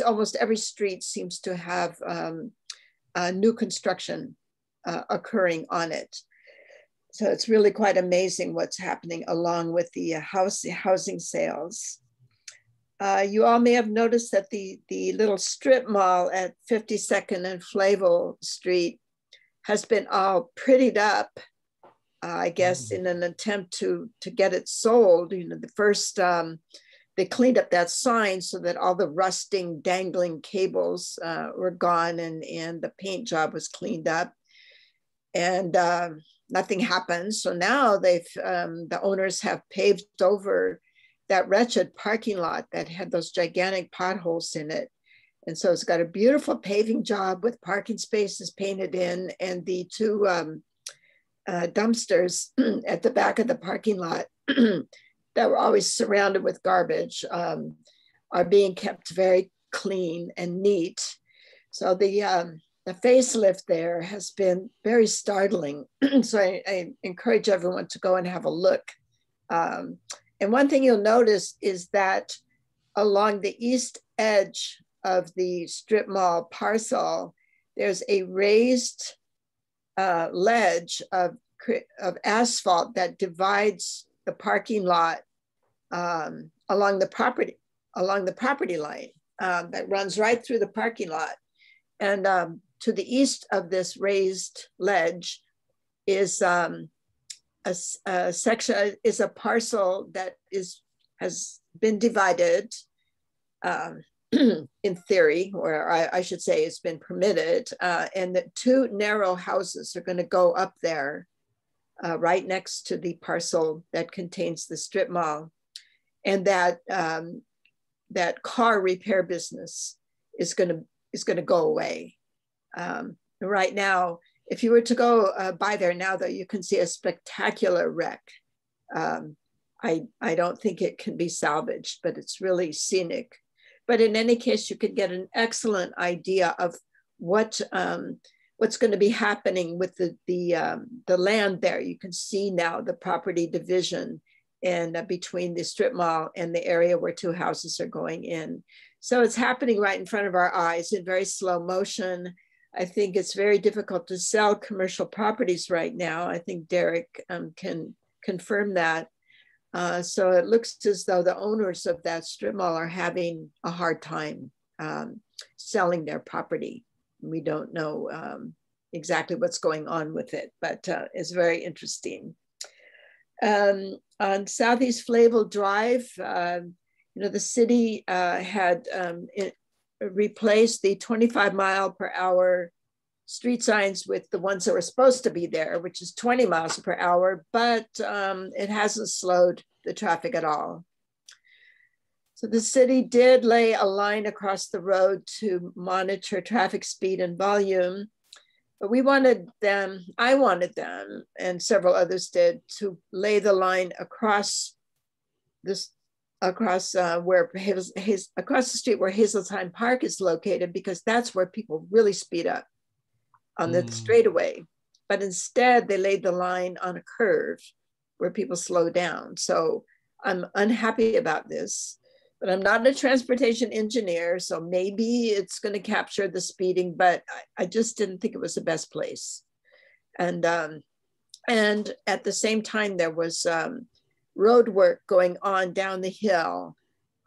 almost every street seems to have new construction occurring on it. So it's really quite amazing what's happening along with the housing sales. You all may have noticed that the little strip mall at 52nd and Flavel Street has been all prettied up, I guess, in an attempt to get it sold. The first, they cleaned up that sign so that all the rusting, dangling cables were gone, and the paint job was cleaned up. And nothing happens. So now the owners have paved over that wretched parking lot that had those gigantic potholes in it. And so it's got a beautiful paving job with parking spaces painted in, and the two dumpsters at the back of the parking lot that were always surrounded with garbage are being kept very clean and neat. So the facelift there has been very startling. So I encourage everyone to go and have a look. And one thing you'll notice is that along the east edge of the strip mall parcel, there's a raised ledge of asphalt that divides the parking lot along the property line that runs right through the parking lot. And to the east of this raised ledge is a section, is a parcel that has been divided in theory, or I should say it's been permitted, and that two narrow houses are going to go up there right next to the parcel that contains the strip mall. And that car repair business is going to go away. Right now, if you were to go by there now, though, you can see a spectacular wreck. I don't think it can be salvaged, but it's really scenic. But in any case, you could get an excellent idea of what's going to be happening with the land there. You can see now the property division and between the strip mall and the area where two houses are going in. So it's happening right in front of our eyes in very slow motion. I think it's very difficult to sell commercial properties right now. I think Derek can confirm that. So it looks as though the owners of that strip mall are having a hard time selling their property. We don't know exactly what's going on with it, but it's very interesting. On Southeast Flavel Drive, the city had replaced the 25-mile-per-hour street signs with the ones that were supposed to be there, which is 20 miles per hour, but it hasn't slowed the traffic at all. So the city did lay a line across the road to monitor traffic speed and volume, but I wanted them, and several others did, to lay the line across across the street where Hazeltine Park is located, because that's where people really speed up on the straightaway. But instead, they laid the line on a curve where people slow down. So I'm unhappy about this, but I'm not a transportation engineer, so maybe it's going to capture the speeding, but I just didn't think it was the best place. And at the same time, there was road work going on down the hill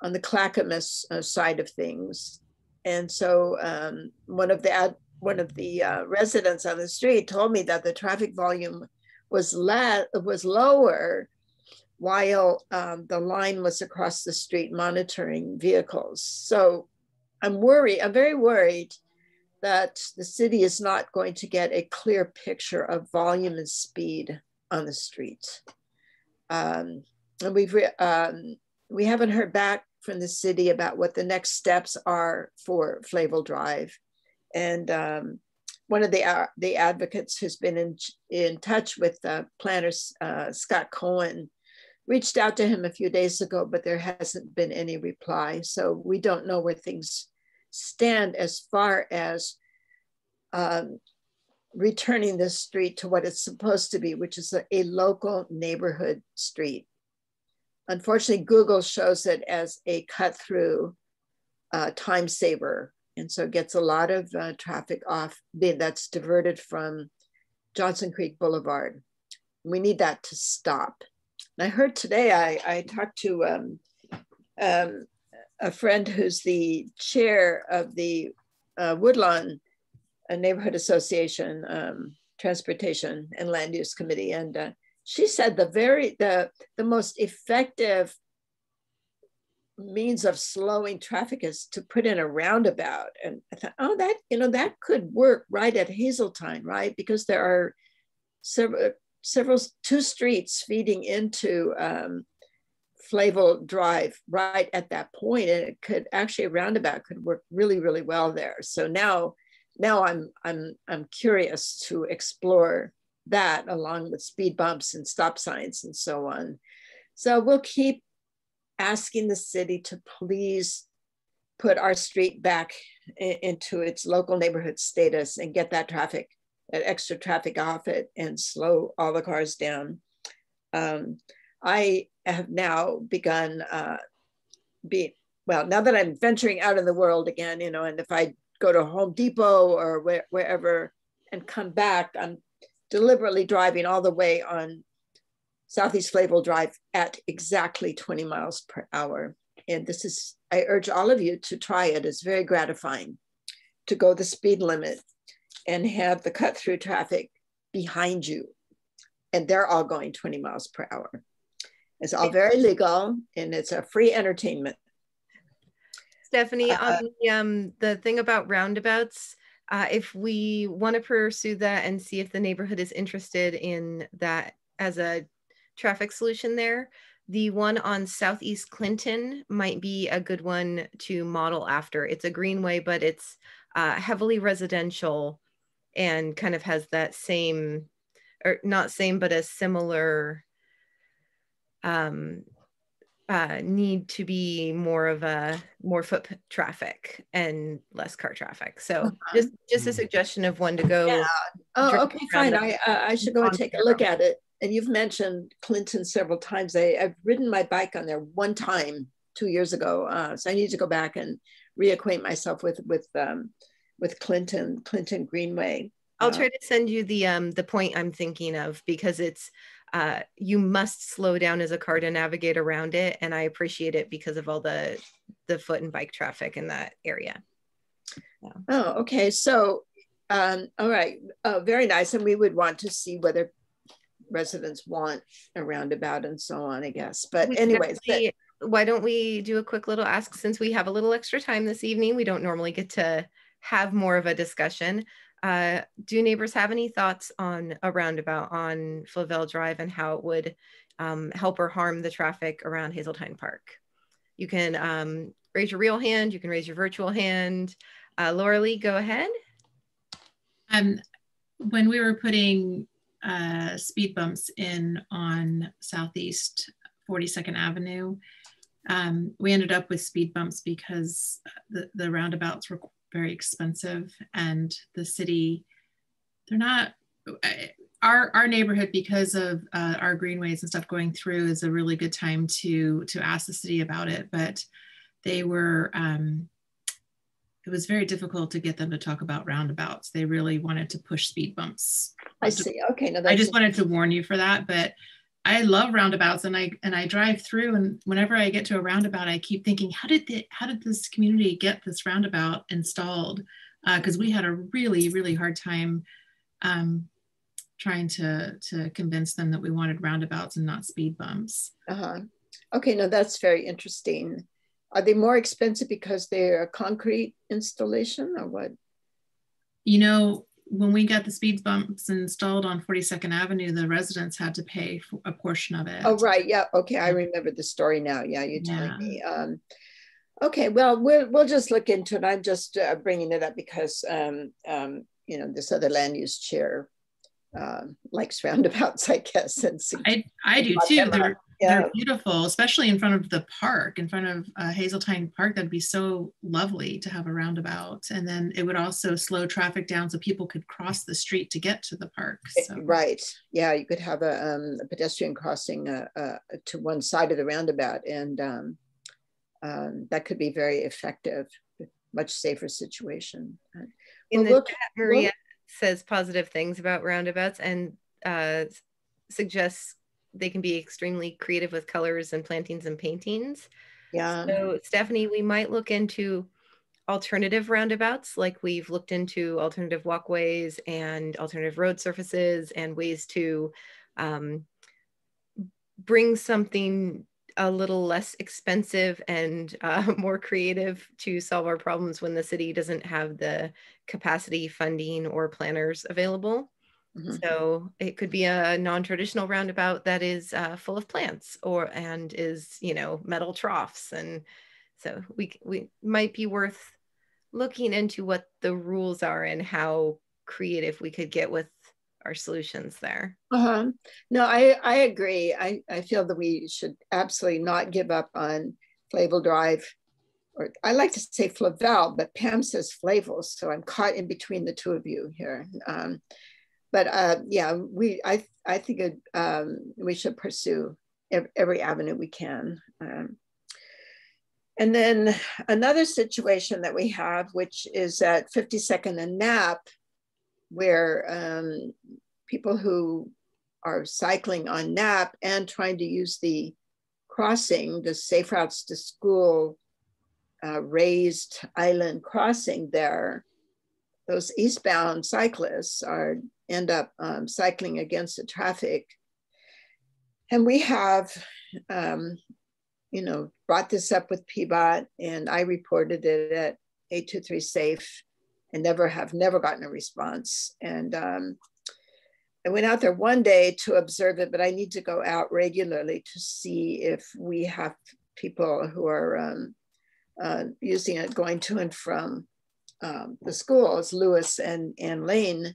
on the Clackamas side of things. And so one of the residents on the street told me that the traffic volume was lower while the line was across the street monitoring vehicles. So I'm very worried that the city is not going to get a clear picture of volume and speed on the street. And we haven't heard back from the city about what the next steps are for Flavel Drive. And one of the advocates who's been in touch with planner Scott Cohen reached out to him a few days ago, but there hasn't been any reply. So we don't know where things stand as far as returning this street to what it's supposed to be, which is a local neighborhood street. Unfortunately, Google shows it as a cut-through time saver. And so it gets a lot of traffic off that's diverted from Johnson Creek Boulevard. We need that to stop. And I heard today, I talked to a friend who's the chair of the Woodlawn Neighborhood Association Transportation and Land Use Committee. And she said the most effective means of slowing traffic is to put in a roundabout. And I thought, that could work right at Hazeltine, right? Because there are two streets feeding into Flavel Drive right at that point, and it could actually, a roundabout could work really, really well there. So now I'm curious to explore that along with speed bumps and stop signs and so on. So we'll keep asking the city to please put our street back into its local neighborhood status and get that traffic, that extra traffic off it, and slow all the cars down. I have now begun now that I'm venturing out in the world again, you know, and if I go to Home Depot or wherever and come back, I'm deliberately driving all the way on Southeast Flavel Drive at exactly 20 miles per hour. And this is, I urge all of you to try it. It's very gratifying to go the speed limit and have the cut through traffic behind you. And they're all going 20 miles per hour. It's all very legal and it's a free entertainment. Stephanie, on the thing about roundabouts, if we want to pursue that and see if the neighborhood is interested in that as a traffic solution there, the one on Southeast Clinton might be a good one to model after. It's a greenway, but it's heavily residential and kind of has that same, or not same, but a similar need to be more foot traffic and less car traffic. So just a suggestion of when to go. Yeah. Oh, okay, fine. I should go and take a look at it. And you've mentioned Clinton several times. I've ridden my bike on there one time 2 years ago. So I need to go back and reacquaint myself with Clinton Greenway. I'll try to send you the point I'm thinking of, because it's you must slow down as a car to navigate around it, and I appreciate it because of all the foot and bike traffic in that area. Yeah. Oh, okay. So, all right, very nice. And we would want to see whether residents want a roundabout and so on, I guess. But anyways, why don't we do a quick little ask, since we have a little extra time this evening? We don't normally get to have more of a discussion. Do neighbors have any thoughts on a roundabout on Flavel Drive and how it would help or harm the traffic around Hazeltine Park? You can raise your real hand, you can raise your virtual hand. Laura Lee, go ahead. When we were putting speed bumps in on Southeast 42nd Avenue, we ended up with speed bumps because the roundabouts were very expensive, and the city, they're not, our neighborhood, because of our greenways and stuff going through, is a really good time to ask the city about it. But they were, it was very difficult to get them to talk about roundabouts. They really wanted to push speed bumps. I see. Okay. No, I just wanted to warn you for that. But I love roundabouts, and I drive through, and whenever I get to a roundabout, I keep thinking, how did this community get this roundabout installed? Because we had a really, really hard time trying to convince them that we wanted roundabouts and not speed bumps. Okay, no, that's very interesting. Are they more expensive because they're a concrete installation, or what? You know, when we got the speed bumps installed on 42nd Avenue, the residents had to pay for a portion of it. Oh, right. Yeah. Okay. I remember the story now. Yeah. You're telling me. Okay. Well, we'll just look into it. I'm just bringing it up because, you know, this other land use chair likes roundabouts, I guess. And I do too. They're beautiful, especially in front of the park, in front of Hazeltine Park. That'd be so lovely to have a roundabout. And then it would also slow traffic down so people could cross the street to get to the park. So. Right. Yeah, you could have a pedestrian crossing to one side of the roundabout, and that could be very effective, much safer situation. In the chat, Maria says positive things about roundabouts and suggests they can be extremely creative with colors and plantings and paintings. Yeah. So Stephanie, we might look into alternative roundabouts, like we've looked into alternative walkways and alternative road surfaces and ways to bring something a little less expensive and more creative to solve our problems when the city doesn't have the capacity, funding, or planners available. So it could be a non-traditional roundabout that is full of plants and is, metal troughs. And so we might be worth looking into what the rules are and how creative we could get with our solutions there. No, I agree. I feel that we should absolutely not give up on Flavel Drive, or I like to say Flavel, but Pam says Flavel, so I'm caught in between the two of you here. But yeah, I think we should pursue every avenue we can. And then another situation that we have, which is at 52nd and Knapp, where people who are cycling on Knapp and trying to use the crossing, the Safe Routes to School raised island crossing there, those eastbound cyclists end up cycling against the traffic. And we have, brought this up with PBOT, and I reported it at 823 Safe and never gotten a response. And I went out there one day to observe it, but I need to go out regularly to see if we have people who are using it going to and from the schools, Lewis and Lane.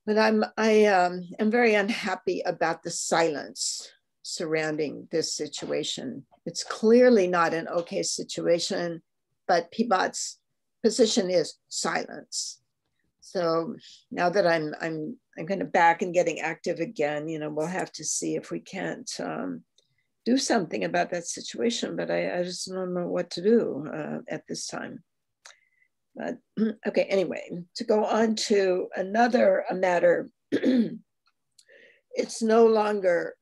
But I am very unhappy about the silence surrounding this situation. It's clearly not an okay situation, but PBOT's position is silence. So now that I'm kind of back and getting active again, we'll have to see if we can't do something about that situation, but I just don't know what to do at this time. But okay, anyway, to go on to another matter, it's no longer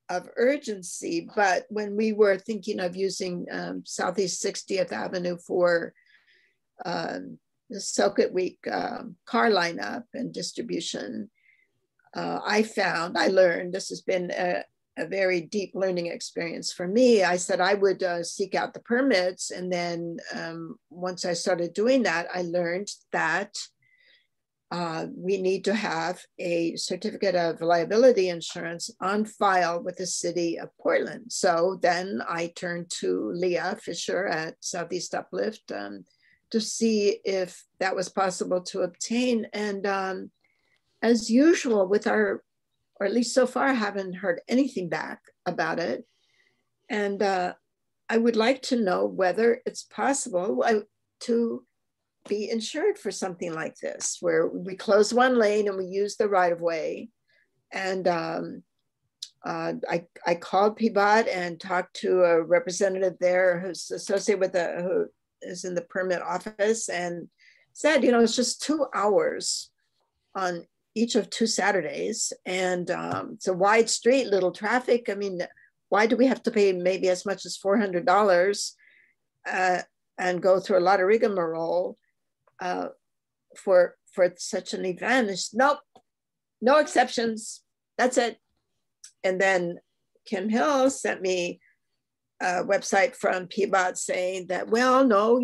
of urgency, but when we were thinking of using Southeast 60th Avenue for the Circuit Week car lineup and distribution, I learned, this has been a very deep learning experience for me. I said I would seek out the permits. And then once I started doing that, I learned that we need to have a certificate of liability insurance on file with the city of Portland. So then I turned to Leah Fisher at Southeast Uplift to see if that was possible to obtain. And as usual with or at least so far, I haven't heard anything back about it. And I would like to know whether it's possible to be insured for something like this, where we close one lane and we use the right of way. And I called PBOT and talked to a representative there who's associated with who is in the permit office, and said, it's just 2 hours on each of 2 Saturdays. And it's a wide street, little traffic. I mean, why do we have to pay maybe as much as $400 and go through a lot of rigmarole for such an event? It's nope, no exceptions, that's it. And then Kim Hill sent me a website from PBOT saying that, well, no,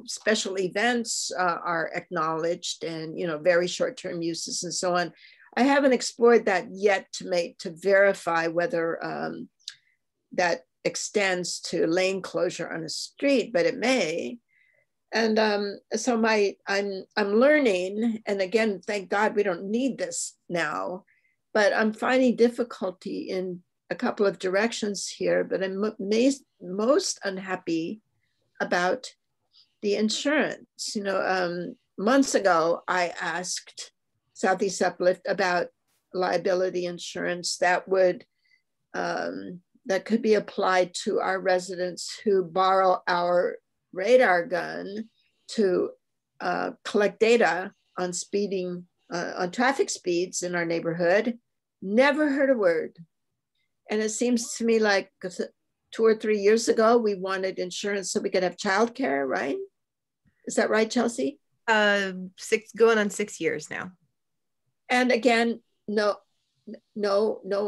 special events are acknowledged, and very short-term uses and so on. I haven't explored that yet to verify whether that extends to lane closure on a street, but it may. And so I'm learning, and again, thank God we don't need this now, but I'm finding difficulty in a couple of directions here. But I'm most unhappy about the insurance. Months ago, I asked Southeast Uplift about liability insurance that could be applied to our residents who borrow our radar gun to collect data on on traffic speeds in our neighborhood. Never heard a word. And it seems to me like 2 or 3 years ago, we wanted insurance so we could have childcare, right? Is that right, Chelsea? Going on 6 years now. And again, no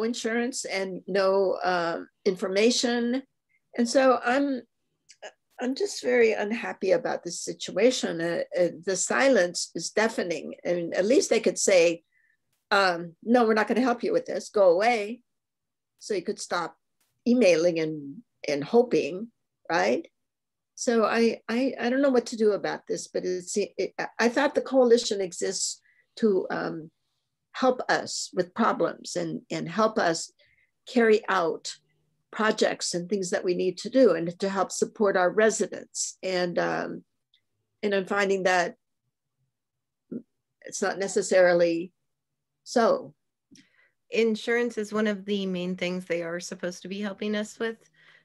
insurance and no information. And so I'm just very unhappy about this situation. The silence is deafening. And at least they could say, no, we're not going to help you with this. Go away. So you could stop emailing and hoping, right? So I don't know what to do about this, but I thought the coalition exists to help us with problems and help us carry out projects and things that we need to do, and to help support our residents. And I'm finding that it's not necessarily so. Insurance is one of the main things they are supposed to be helping us with.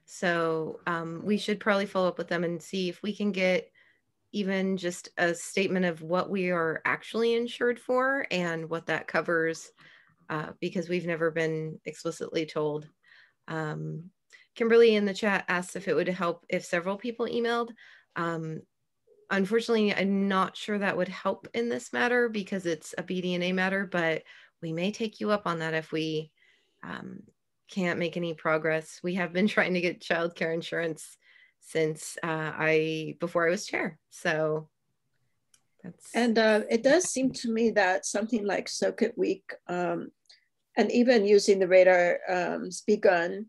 So we should probably follow up with them and see if we can get even just a statement of what we are actually insured for and what that covers, because we've never been explicitly told. Kimberly in the chat asked if it would help if several people emailed. Unfortunately, I'm not sure that would help in this matter because it's a BDNA matter, but we may take you up on that if we can't make any progress. We have been trying to get childcare insurance since before I was chair. So that's. And it does seem to me that something like Circuit Week and even using the radar speak on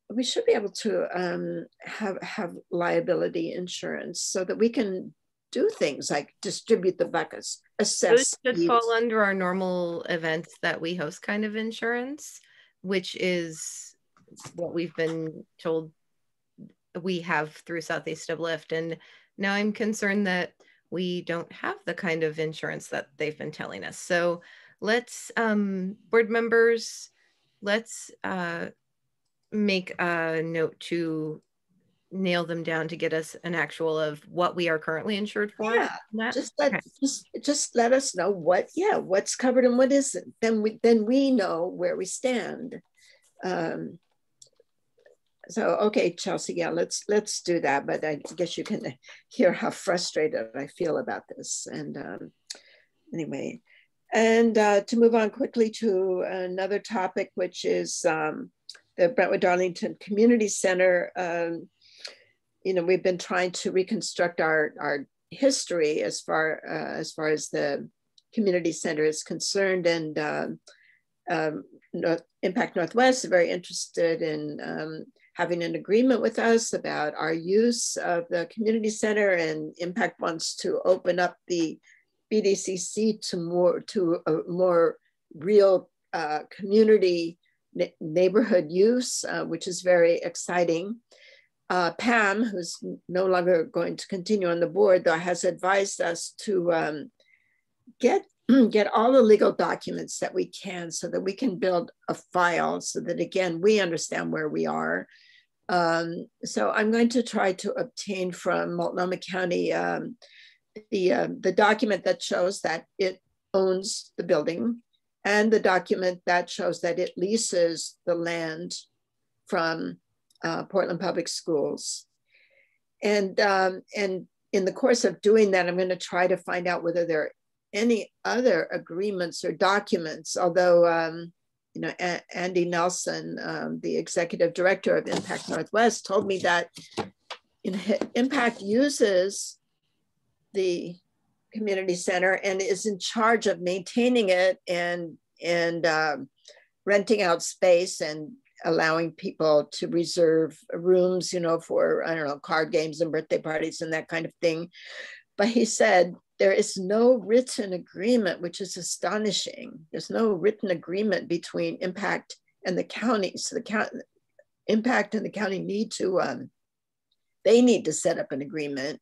we should be able to have liability insurance so that we can do things like distribute the buckets, assess. Those should fall under our normal events that we host kind of insurance, which is what we've been told we have through Southeast Uplift. And now I'm concerned that we don't have the kind of insurance that they've been telling us. So let's, board members, let's make a note to nail them down to get us an actual of what we are currently insured for. Yeah, just let us know what's covered and what isn't. Then we know where we stand. So okay, Chelsea, yeah, let's do that. But I guess you can hear how frustrated I feel about this. And anyway, and to move on quickly to another topic, which is the Brentwood-Darlington Community Center. We've been trying to reconstruct our history as far as the community center is concerned, and Impact Northwest is very interested in having an agreement with us about our use of the community center, and Impact wants to open up the BDCC to a more real community neighborhood use, which is very exciting. Pam, who's no longer going to continue on the board, though, has advised us to get all the legal documents that we can so that we can build a file so that, again, we understand where we are. So I'm going to try to obtain from Multnomah County the document that shows that it owns the building, and the document that shows that it leases the land from Portland Public Schools. And in the course of doing that, I'm going to try to find out whether there are any other agreements or documents, although Andy Nelson, the executive director of Impact Northwest, told me that Impact uses the community center and is in charge of maintaining it and renting out space and allowing people to reserve rooms, for, I don't know, card games and birthday parties and that kind of thing. But he said there is no written agreement, which is astonishing. There's no written agreement between Impact and the county. So the Impact and the county need to set up an agreement.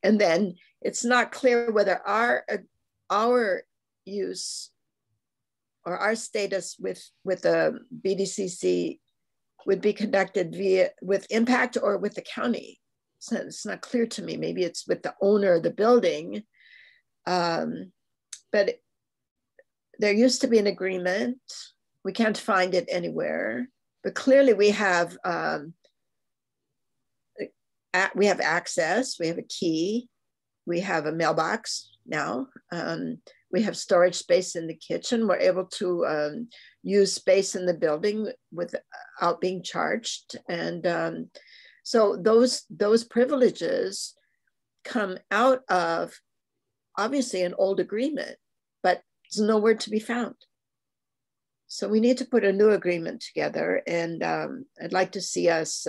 And then it's not clear whether our use or our status with the BDCC would be conducted with Impact or with the county. So it's not clear to me. Maybe it's with the owner of the building. But there used to be an agreement. We can't find it anywhere. But clearly we have access. We have a key. We have a mailbox now. We have storage space in the kitchen. We're able to use space in the building without being charged. And so those privileges come out of obviously an old agreement, but is nowhere to be found. So we need to put a new agreement together, and I'd like to see us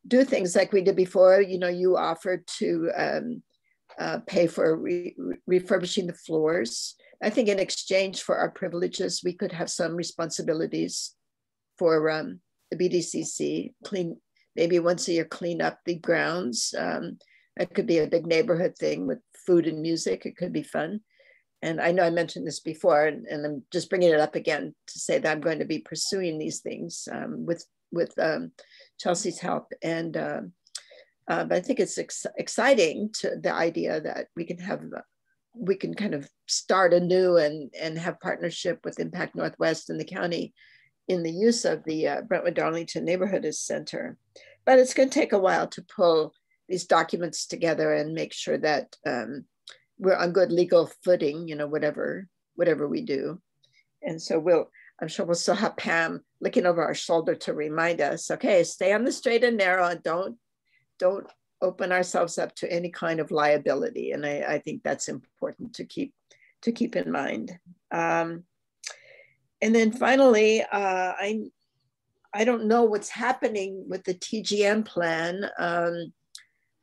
do things like we did before. You know, you offered to pay for refurbishing the floors. I think in exchange for our privileges, we could have some responsibilities for the BDCC, maybe once a year, clean up the grounds. That could be a big neighborhood thing with food and music. It could be fun. And I know I mentioned this before, and I'm just bringing it up again to say that I'm going to be pursuing these things with Chelsea's help. And but I think it's exciting to the idea that we can kind of start anew and have partnership with Impact Northwest and the county in the use of the Brentwood-Darlington Neighborhood Center. But it's going to take a while to pull these documents together and make sure that we're on good legal footing, you know, whatever we do. And so I'm sure we'll still have Pam looking over our shoulder to remind us, okay, stay on the straight and narrow, and don't open ourselves up to any kind of liability. And I think that's important to keep in mind. And then finally, I don't know what's happening with the TGM plan.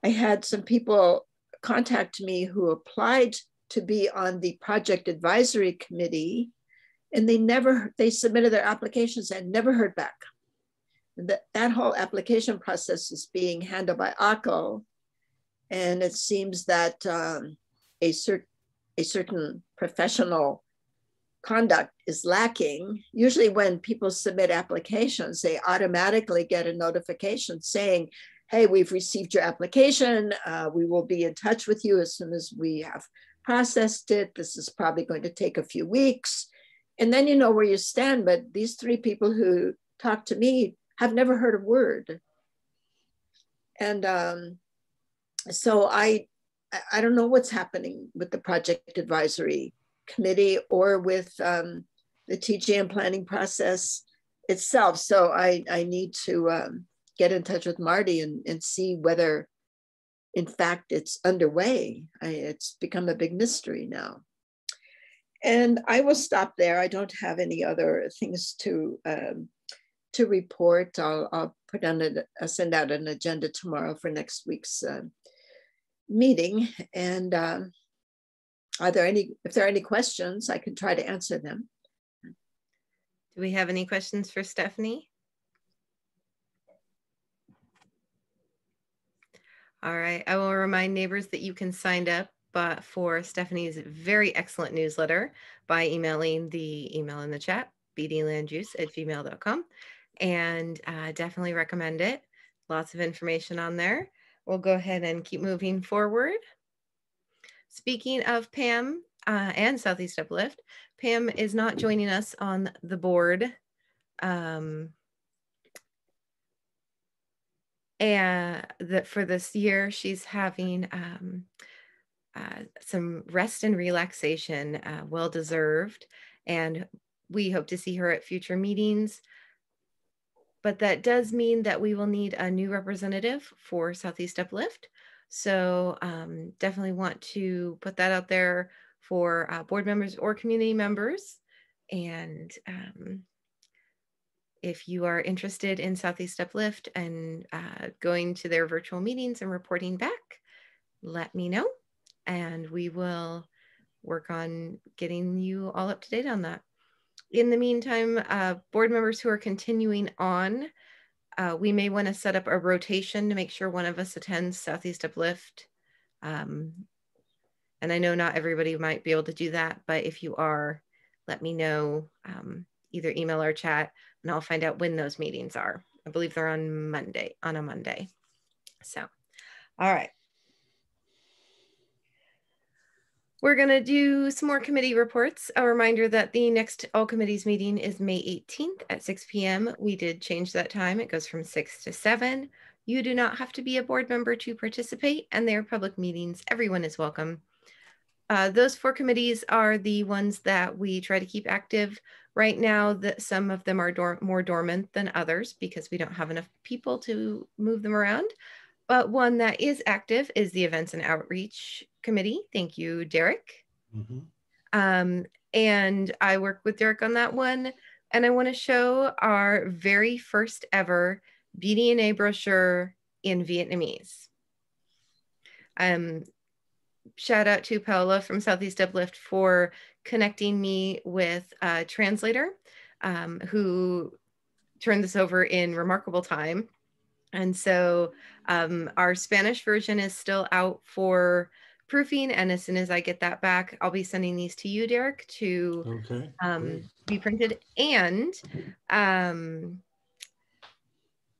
I had some people contact me who applied to be on the project advisory committee, and they submitted their applications and never heard back. That whole application process is being handled by ACO, and it seems that a certain professional conduct is lacking. Usually when people submit applications, they automatically get a notification saying, hey, we've received your application. We will be in touch with you as soon as we have processed it. This is probably going to take a few weeks. And then you know where you stand. But these three people who talked to me have never heard a word. And so I don't know what's happening with the project advisory committee or with the TGM planning process itself. So I need to get in touch with Marty and see whether, in fact, it's underway. It's become a big mystery now. And I will stop there. I don't have any other things to report. I'll send out an agenda tomorrow for next week's meeting. And if there are any questions, I can try to answer them. Do we have any questions for Stephanie? All right, I will remind neighbors that you can sign up for Stephanie's very excellent newsletter by emailing the email in the chat, bdlandjuice@gmail.com, and definitely recommend it. Lots of information on there. We'll go ahead and keep moving forward. Speaking of Pam and Southeast Uplift, Pam is not joining us on the board. And that for this year, she's having some rest and relaxation, well-deserved, and we hope to see her at future meetings. But that does mean that we will need a new representative for Southeast Uplift. So definitely want to put that out there for board members or community members. And if you are interested in Southeast Uplift and going to their virtual meetings and reporting back, let me know, and we will work on getting you all up to date on that. In the meantime, board members who are continuing on, we may want to set up a rotation to make sure one of us attends Southeast Uplift. And I know not everybody might be able to do that, but if you are, let me know, either email or chat, and I'll find out when those meetings are. I believe they're on a Monday. So, all right. We're going to do some more committee reports. A reminder that the next all committees meeting is May 18th at 6 p.m. We did change that time. It goes from 6 to 7. You do not have to be a board member to participate, and they are public meetings. Everyone is welcome. Those 4 committees are the ones that we try to keep active. Right now, some of them are more dormant than others because we don't have enough people to move them around. But one that is active is the Events and Outreach Committee. Thank you, Derek. Mm-hmm. And I work with Derek on that one. And I want to show our very first ever Bdna brochure in Vietnamese. Shout out to Paola from Southeast Uplift for connecting me with a translator who turned this over in remarkable time. And so our Spanish version is still out for proofing. And as soon as I get that back, I'll be sending these to you, Derek, to be printed. And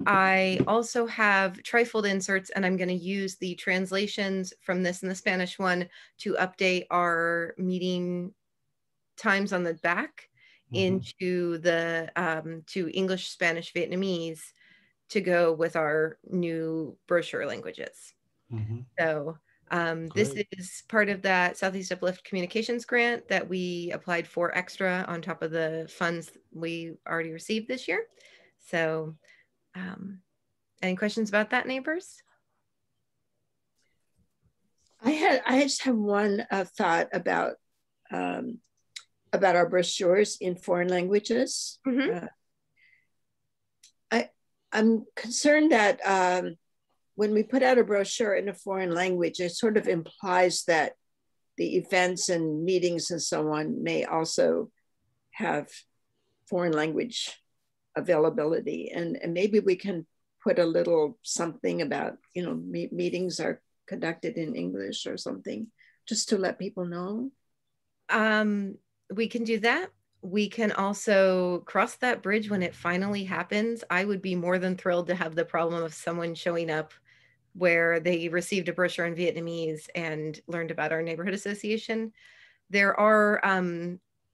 I also have trifold inserts, and I'm going to use the translations from this and the Spanish one to update our meeting times on the back into the to English, Spanish, Vietnamese to go with our new brochure languages. So this is part of that Southeast Uplift Communications grant that we applied for extra on top of the funds we already received this year. So any questions about that, neighbors? I just have one thought about our brochures in foreign languages. I'm concerned that when we put out a brochure in a foreign language, it sort of implies that the events and meetings and so on may also have foreign language availability. And maybe we can put a little something about, you know, meetings are conducted in English or something, just to let people know. We can do that. We can also cross that bridge when it finally happens. I would be more than thrilled to have the problem of someone showing up where they received a brochure in Vietnamese and learned about our neighborhood association. There are,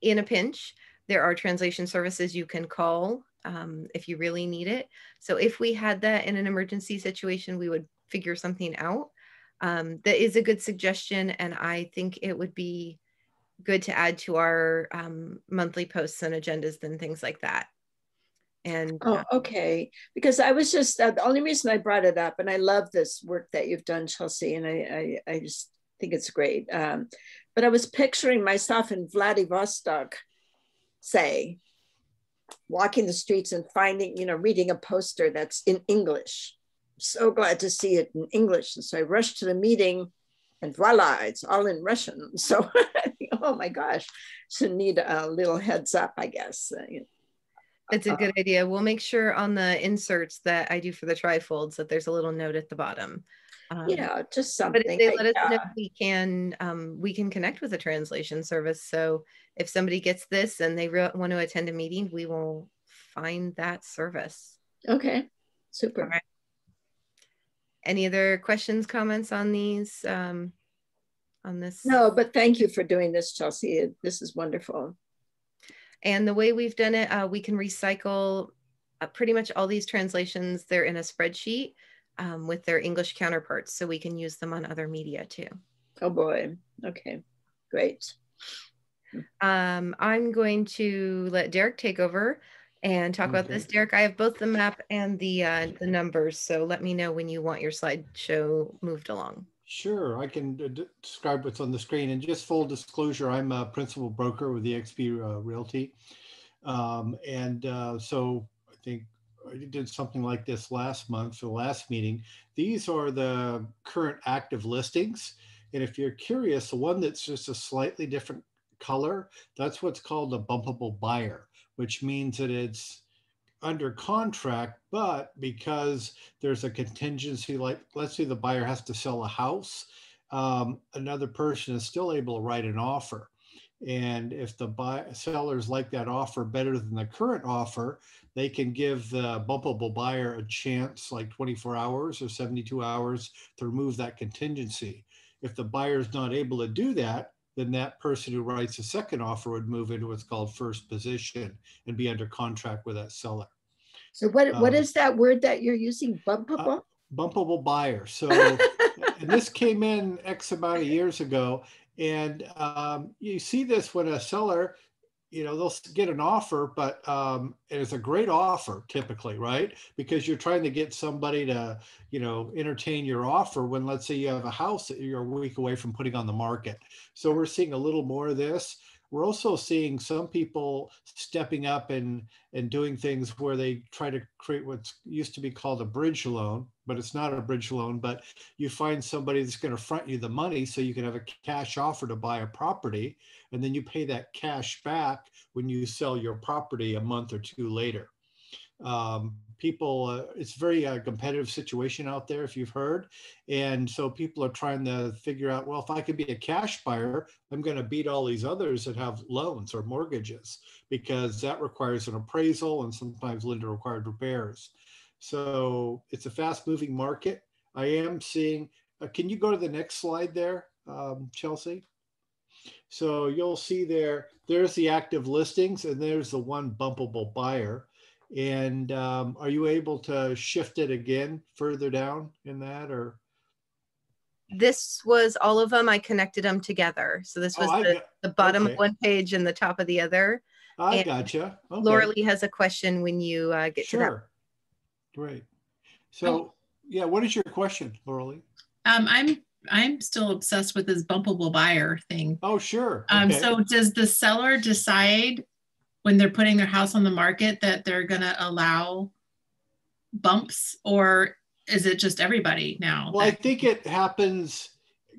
in a pinch, there are translation services you can call if you really need it. So if we had that in an emergency situation, we would figure something out. That is a good suggestion, and I think it would be good to add to our monthly posts and agendas and things like that. And okay, because I was just the only reason I brought it up, and I love this work that you've done, Chelsea, and I just think it's great. But I was picturing myself in Vladivostok, say, walking the streets and finding, you know, reading a poster that's in English. So glad to see it in English. And so I rushed to the meeting and voila, it's all in Russian. So, oh my gosh, should need a little heads up, I guess. It's a good idea. We'll make sure on the inserts that I do for the trifolds that there's a little note at the bottom. Yeah, just something. But if they let us know, we can connect with a translation service. So if somebody gets this and they want to attend a meeting, we will find that service. Okay, super. All right. Any other questions, comments on these? On this? No, but thank you for doing this, Chelsea. This is wonderful. And the way we've done it, we can recycle pretty much all these translations. They're in a spreadsheet with their English counterparts, so we can use them on other media too. Oh boy, okay, great. I'm going to let Derek take over and talk about this. Derek, I have both the map and the numbers, so let me know when you want your slideshow moved along. Sure, I can describe what's on the screen. And just full disclosure, I'm a principal broker with eXp Realty. So I think I did something like this last month, the last meeting. These are the current active listings. And if you're curious, the one that's just a slightly different color, that's what's called a bumpable buyer, which means that it's under contract, but because there's a contingency, like let's say the buyer has to sell a house, another person is still able to write an offer. And if the sellers like that offer better than the current offer, they can give the bumpable buyer a chance, like 24 hours or 72 hours, to remove that contingency. If the buyer is not able to do that, then that person who writes a second offer would move into what's called first position and be under contract with that seller. So what is that word that you're using? Bumpable? Bumpable buyer. So and this came in X amount of years ago. And you see this when a seller, you know, they'll get an offer, but it's a great offer typically, right? Because you're trying to get somebody to, you know, entertain your offer when, let's say you have a house that you're a week away from putting on the market. So we're seeing a little more of this. we're also seeing some people stepping up and doing things where they try to create what used to be called a bridge loan, but it's not a bridge loan, but you find somebody that's going to front you the money so you can have a cash offer to buy a property, and then you pay that cash back when you sell your property a month or two later. People, it's very competitive situation out there, if you've heard. And so people are trying to figure out, well, if I could be a cash buyer, I'm going to beat all these others that have loans or mortgages, because that requires an appraisal and sometimes lender required repairs. So it's a fast moving market. I am seeing, can you go to the next slide there, Chelsea? So you'll see there's the active listings, and there's the one bumpable buyer. And are you able to shift it again further down in that, or? This was all of them. I connected them together. So this was the bottom of one page and the top of the other. I gotcha. Okay. Laura Lee has a question when you get to that. Sure. Great. So yeah, what is your question, Laura Lee? I'm still obsessed with this bumpable buyer thing. Oh, sure. Okay. So does the seller decide when they're putting their house on the market that they're going to allow bumps, or is it just everybody now? Well, I think it happens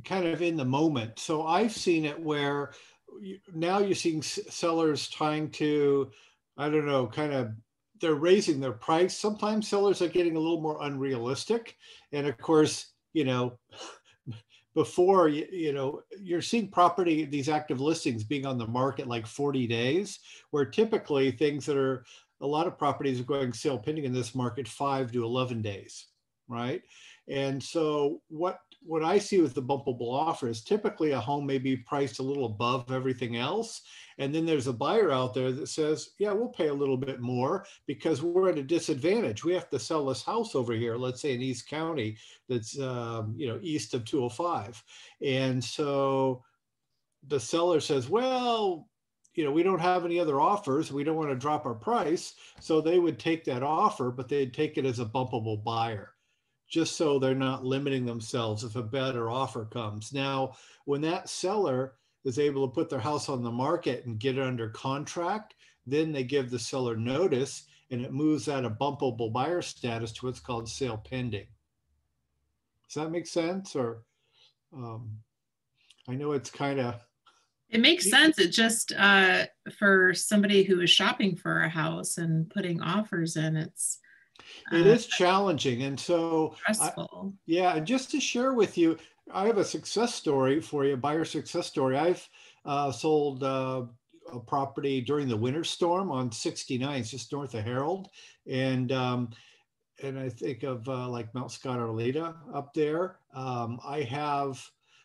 kind of in the moment. So I've seen it where now you're seeing sellers trying to, I don't know, kind of, they're raising their price. Sometimes sellers are getting a little more unrealistic. And of course, you know, before, you know, you're seeing property, these active listings being on the market like 40 days, where typically things that are, a lot of properties are going sale pending in this market 5 to 11 days, right? And so what I see with the bumpable offer is typically a home may be priced a little above everything else. And then there's a buyer out there that says, yeah, we'll pay a little bit more because we're at a disadvantage. We have to sell this house over here, let's say in East County, that's you know, east of 205. And so the seller says, well, you know, we don't have any other offers. We don't want to drop our price. So they would take that offer, but they'd take it as a bumpable buyer, just so they're not limiting themselves if a better offer comes. Now, when that seller is able to put their house on the market and get it under contract, then they give the seller notice and it moves out of bumpable buyer status to what's called sale pending. Does that make sense? Or I know it's kind of... It makes sense. It just, for somebody who is shopping for a house and putting offers in, it is challenging. And so, yeah, and just to share with you, I have a success story for you, buyer success story. I've sold a property during the winter storm on 69, just north of Harold. And I think of like Mount Scott Arleta up there.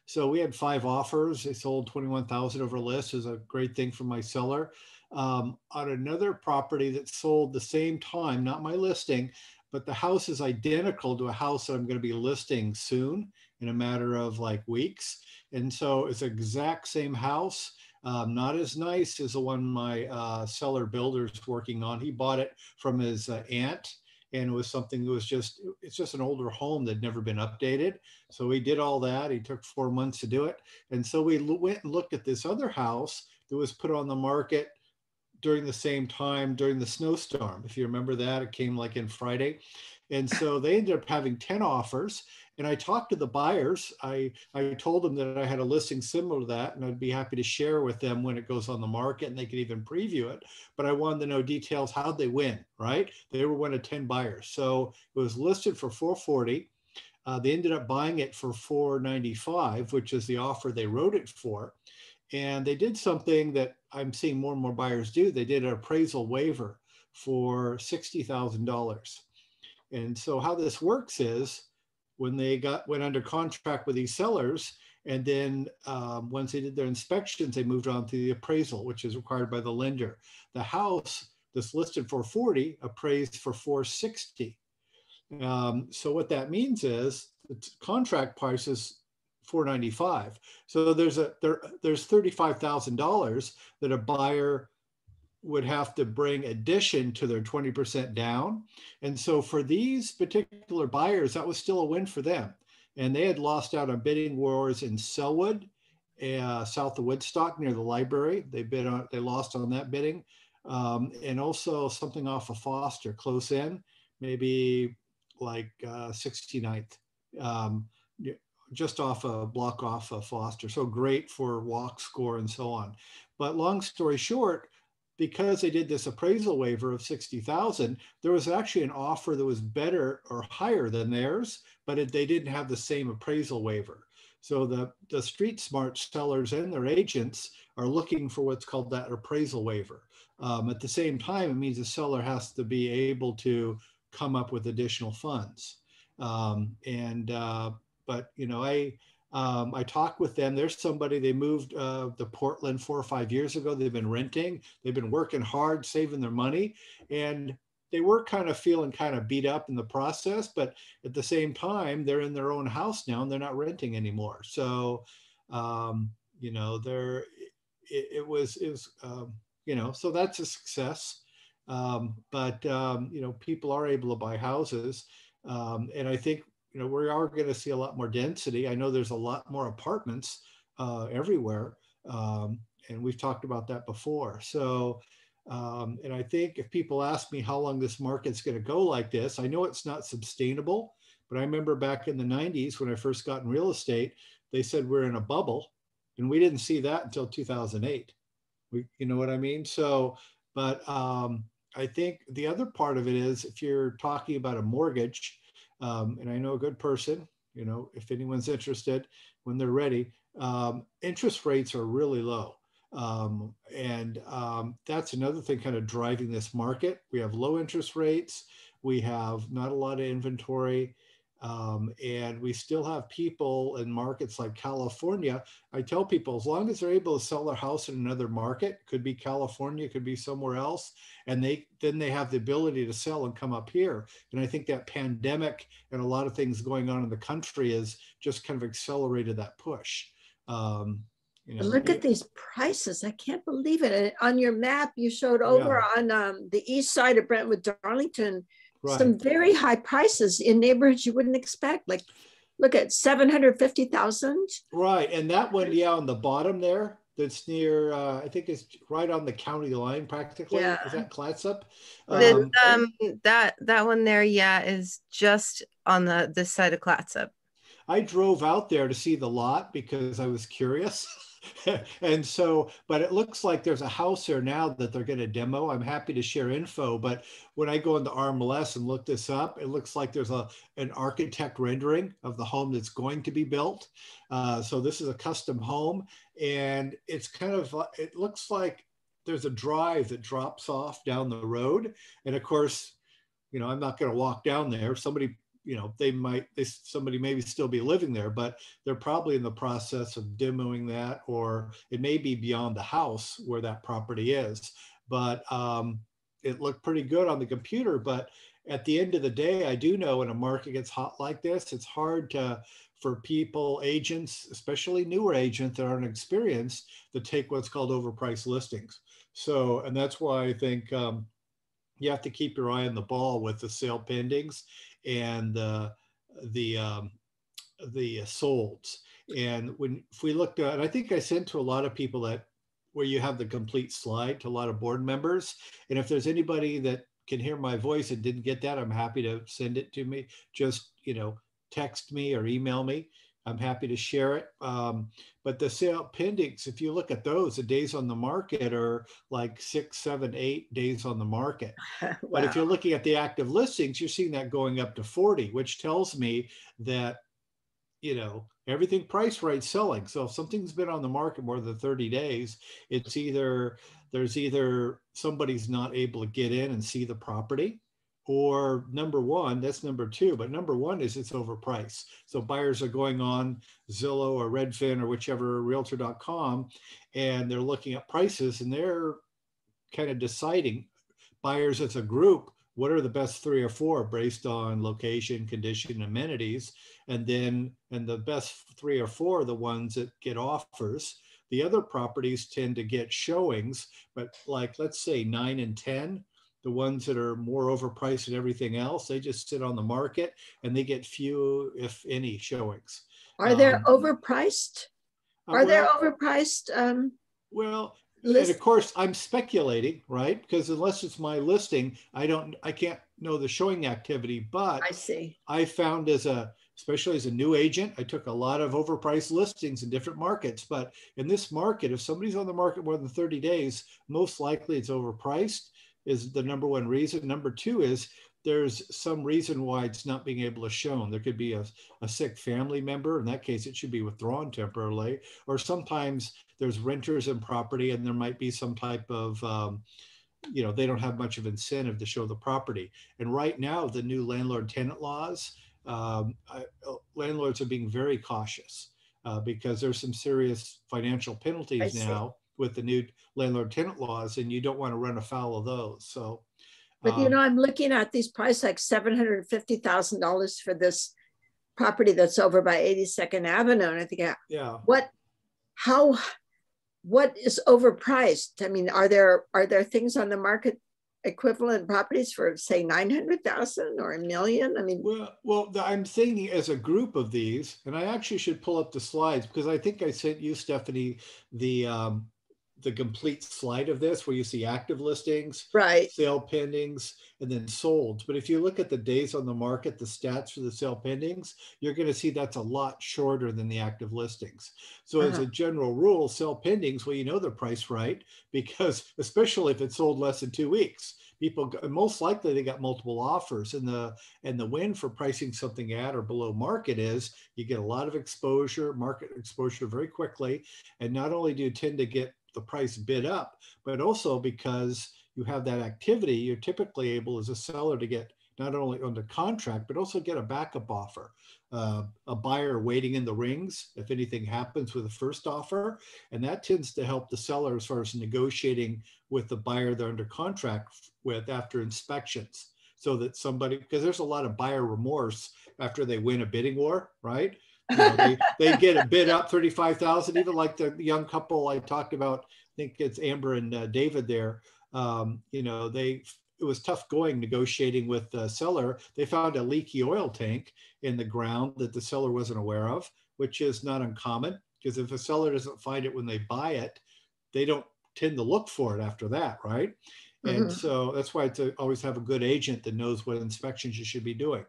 So we had 5 offers. They sold 21,000 over list. Is a great thing for my seller. On another property that sold the same time, not my listing, but the house is identical to a house that I'm going to be listing soon in a matter of like weeks. And so it's the exact same house, not as nice as the one my seller builder's working on. He bought it from his aunt, and it was something that was it's just an older home that had never been updated. So he did all that. He took 4 months to do it. And so we went and looked at this other house that was put on the market during the same time during the snowstorm. If you remember that, it came like in Friday. And so they ended up having 10 offers. And I talked to the buyers. I told them that I had a listing similar to that, and I'd be happy to share with them when it goes on the market, and they could even preview it. But I wanted to know details. How'd they win, right? They were one of 10 buyers. So it was listed for $440. They ended up buying it for $495, which is the offer they wrote it for. And they did something that I'm seeing more and more buyers do. They did an appraisal waiver for $60,000. And so how this works is when they went under contract with these sellers, and then once they did their inspections, they moved on to the appraisal, which is required by the lender. The house that's listed for $440 appraised for $460. So what that means is the contract price is $495. So there's $35,000 that a buyer would have to bring addition to their 20% down. And so for these particular buyers, that was still a win for them. And they had lost out on bidding wars in Selwood south of Woodstock near the library. They lost on that bidding. And also something off of Foster, close in, maybe like 69th, just off a block off of Foster. So great for walk score and so on. But long story short, because they did this appraisal waiver of 60,000, there was actually an offer that was better or higher than theirs, but they didn't have the same appraisal waiver. So the street smart sellers and their agents are looking for what's called that appraisal waiver. At the same time, it means the seller has to be able to come up with additional funds. But you know, I talked with them. There's somebody, they moved to Portland 4 or 5 years ago. They've been renting. They've been working hard, saving their money. And they were kind of feeling kind of beat up in the process. But at the same time, they're in their own house now and they're not renting anymore. So, you know, it was you know, so that's a success. You know, people are able to buy houses. And I think, you know, we are going to see a lot more density. I know there's a lot more apartments everywhere. And we've talked about that before. So, and I think if people ask me how long this market's going to go like this, I know it's not sustainable, but I remember back in the 90s when I first got in real estate, they said we're in a bubble, and we didn't see that until 2008. You know what I mean? So, but I think the other part of it is if you're talking about a mortgage, and I know a good person, you know, if anyone's interested when they're ready, interest rates are really low. That's another thing kind of driving this market. We have low interest rates. We have not a lot of inventory. And we still have people in markets like California. I tell people, as long as they're able to sell their house in another market, could be California, could be somewhere else, and then they have the ability to sell and come up here. And I think that pandemic and a lot of things going on in the country has just kind of accelerated that push. You know, look at these prices. I can't believe it. And on your map, you showed over on the east side of Brentwood-Darlington, right, some very high prices in neighborhoods you wouldn't expect. Like, look at 750,000. Right, and that one, yeah, on the bottom there, that's near, I think it's right on the county line practically. Yeah. Is that Clatsop? That one there, yeah, is just on this side of Clatsop. I drove out there to see the lot because I was curious. And so, but it looks like there's a house there now that they're going to demo. I'm happy to share info, but when I go into RMLS and look this up, it looks like there's an architect rendering of the home that's going to be built. So this is a custom home, and it's kind of, it looks like there's a drive that drops off down the road. And of course, you know, I'm not going to walk down there. Somebody, you know, somebody maybe still be living there, but they're probably in the process of demoing that, or it may be beyond the house where that property is. But it looked pretty good on the computer. But at the end of the day, I do know when a market gets hot like this, it's hard for people, agents, especially newer agents that aren't experienced, to take what's called overpriced listings. So, and that's why I think you have to keep your eye on the ball with the sale pendings and the solds. And if we looked at, and I think I sent to a lot of people that where you have the complete slide to a lot of board members. And if there's anybody that can hear my voice and didn't get that, I'm happy to send it to me. Just, you know, text me or email me. I'm happy to share it. But the sale pendings, if you look at those, the days on the market are like 6, 7, 8 days on the market. Wow. But if you're looking at the active listings, you're seeing that going up to 40, which tells me that, you know, everything price right selling. So if something's been on the market more than 30 days, it's there's either somebody's not able to get in and see the property, or number one, that's number two, but number one is it's overpriced. So buyers are going on Zillow or Redfin or whichever, realtor.com, and they're looking at prices and they're kind of deciding, buyers as a group, what are the best 3 or 4 based on location, condition, amenities, and the best 3 or 4 are the ones that get offers. The other properties tend to get showings, but like, let's say 9 and 10, the ones that are more overpriced than everything else, they just sit on the market and they get few, if any, showings. Are they overpriced? Are there overpriced? Well, and of course, I'm speculating, right? Because unless it's my listing, I can't know the showing activity. But I see. I found especially as a new agent, I took a lot of overpriced listings in different markets. But in this market, if somebody's on the market more than 30 days, most likely it's overpriced is the number one reason. Number two is there's some reason why it's not being able to shown. There could be a sick family member. In that case, it should be withdrawn temporarily. Or sometimes there's renters in property and there might be some type of, they don't have much of incentive to show the property. And right now, the new landlord tenant laws, landlords are being very cautious because there's some serious financial penalties now with the new landlord tenant laws, and you don't want to run afoul of those. So, but I'm looking at these prices like $750,000 for this property that's over by 82nd Avenue, and I think, what is overpriced? I mean, are there things on the market equivalent properties for say 900,000 or $1 million? I mean, well, I'm thinking as a group of these, and I actually should pull up the slides because I think I sent you, Stephanie, the complete slide of this where you see active listings, right, sale pendings, and then sold. But if you look at the days on the market, the stats for the sale pendings, you're going to see that's a lot shorter than the active listings. So as a general rule, sale pendings, well, you know the price right, because especially if it's sold less than 2 weeks, people most likely they got multiple offers, and the win for pricing something at or below market is you get a lot of market exposure very quickly. And not only do you tend to get the price bid up, but also because you have that activity, you're typically able as a seller to get not only under contract, but also get a backup offer, a buyer waiting in the rings if anything happens with the first offer. And that tends to help the seller as far as negotiating with the buyer they're under contract with after inspections. So that because there's a lot of buyer remorse after they win a bidding war, right? They get a bid up 35,000, even like the young couple I talked about. I think it's Amber and David there. It was tough going negotiating with the seller. They found a leaky oil tank in the ground that the seller wasn't aware of, which is not uncommon because if a seller doesn't find it when they buy it, they don't tend to look for it after that, right? And so that's why it's always have a good agent that knows what inspections you should be doing.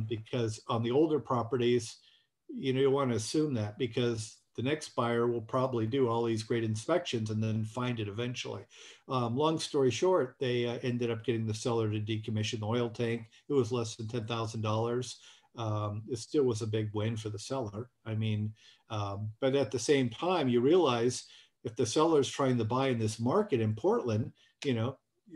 Because on the older properties, you want to assume that because the next buyer will probably do all these great inspections and then find it eventually. Long story short, they ended up getting the seller to decommission the oil tank. It was less than $10,000. It still was a big win for the seller. I mean, but at the same time, you realize if the seller's trying to buy in this market in Portland,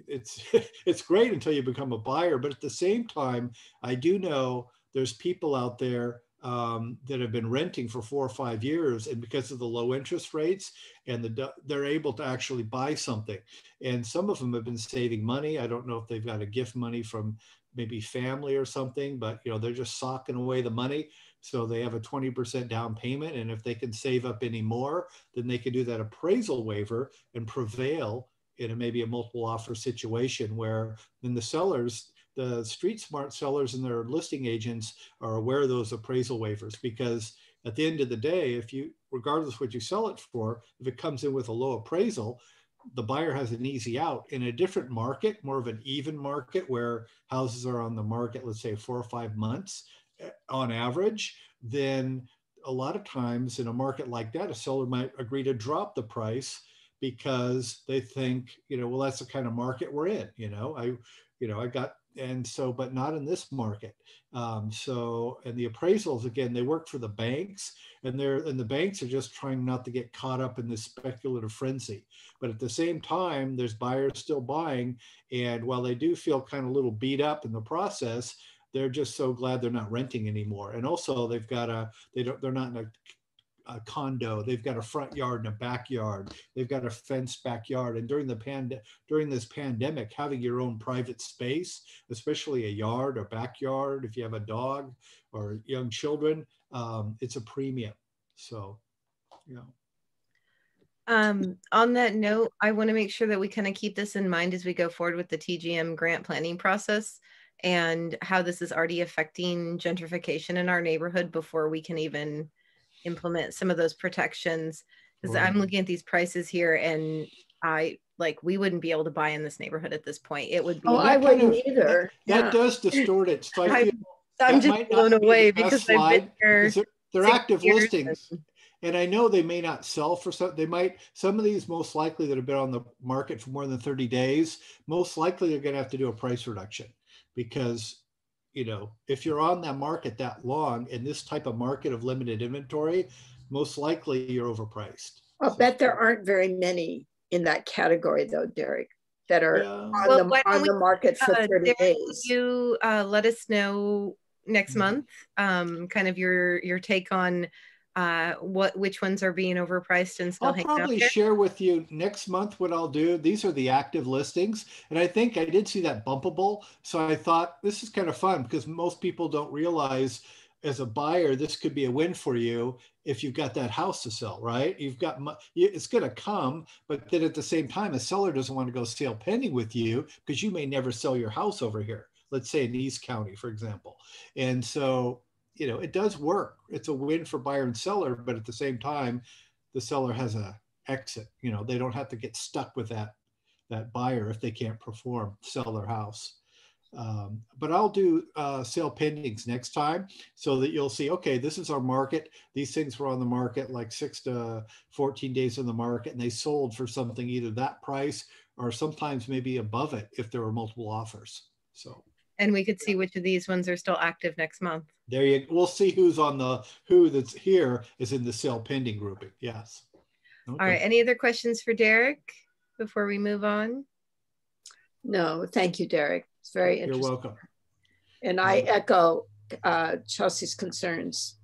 it's great until you become a buyer. But at the same time, I do know there's people out there that have been renting for 4 or 5 years, and because of the low interest rates, and they're able to actually buy something. And some of them have been saving money. I don't know if they've got a gift money from maybe family or something, but they're just socking away the money. So they have a 20% down payment, and if they can save up any more, then they can do that appraisal waiver and prevail in maybe a multiple offer situation where then the street smart sellers and their listing agents are aware of those appraisal waivers, because at the end of the day, regardless what you sell it for, if it comes in with a low appraisal, the buyer has an easy out. In a different market, more of an even market where houses are on the market, let's say 4 or 5 months on average, then a lot of times in a market like that, a seller might agree to drop the price because they think, well, that's the kind of market we're in. But not in this market. And the appraisals, again, they work for the banks, and the banks are just trying not to get caught up in this speculative frenzy. But at the same time, there's buyers still buying. And while they do feel kind of a little beat up in the process, they're just so glad they're not renting anymore. And also they're not in a condo. They've got a front yard and a backyard. They've got a fenced backyard. And during this pandemic, having your own private space, especially a yard or backyard, if you have a dog or young children, it's a premium. So, on that note, I want to make sure that we kind of keep this in mind as we go forward with the TGM grant planning process and how this is already affecting gentrification in our neighborhood before we can even implement some of those protections. Because Right. I'm looking at these prices here, and we wouldn't be able to buy in this neighborhood at this point. It would be. Oh, I wouldn't either. That does distort it. So I feel I'm that just might blown not be away the best because I've been slide, here. because they're 6 active years listings. And I know they may not sell for some, they might, some of these most likely that have been on the market for more than 30 days, most likely they're going to have to do a price reduction, because, you know, if you're on that market that long in this type of market of limited inventory, most likely you're overpriced. I'll bet there aren't very many in that category though, Derek, that are on the market for 30 Derek, days. will you let us know next month, kind of your take on which ones are being overpriced and still hanging out there? I'll probably share with you next month what I'll do. These are the active listings. And I think I did see that bumpable. So I thought this is kind of fun, because most people don't realize as a buyer, this could be a win for you if you've got that house to sell, right? You've got, it's going to come, but then at the same time, a seller doesn't want to go sale pending with you, because you may never sell your house over here. Let's say in East County, for example. And so, you know, it does work. It's a win for buyer and seller, but at the same time, the seller has a exit. You know, they don't have to get stuck with that buyer if they can't sell their house. But I'll do sale pendings next time, so that you'll see, okay, this is our market. These things were on the market like 6 to 14 days on the market, and they sold for something either that price or sometimes maybe above it if there were multiple offers. So. And we could see which of these ones are still active next month. There you go. We'll see who that's here is in the sale pending grouping. Yes. Okay. All right. Any other questions for Derek before we move on? No, thank you, Derek. It's very interesting. You're welcome. And I echo Chelsea's concerns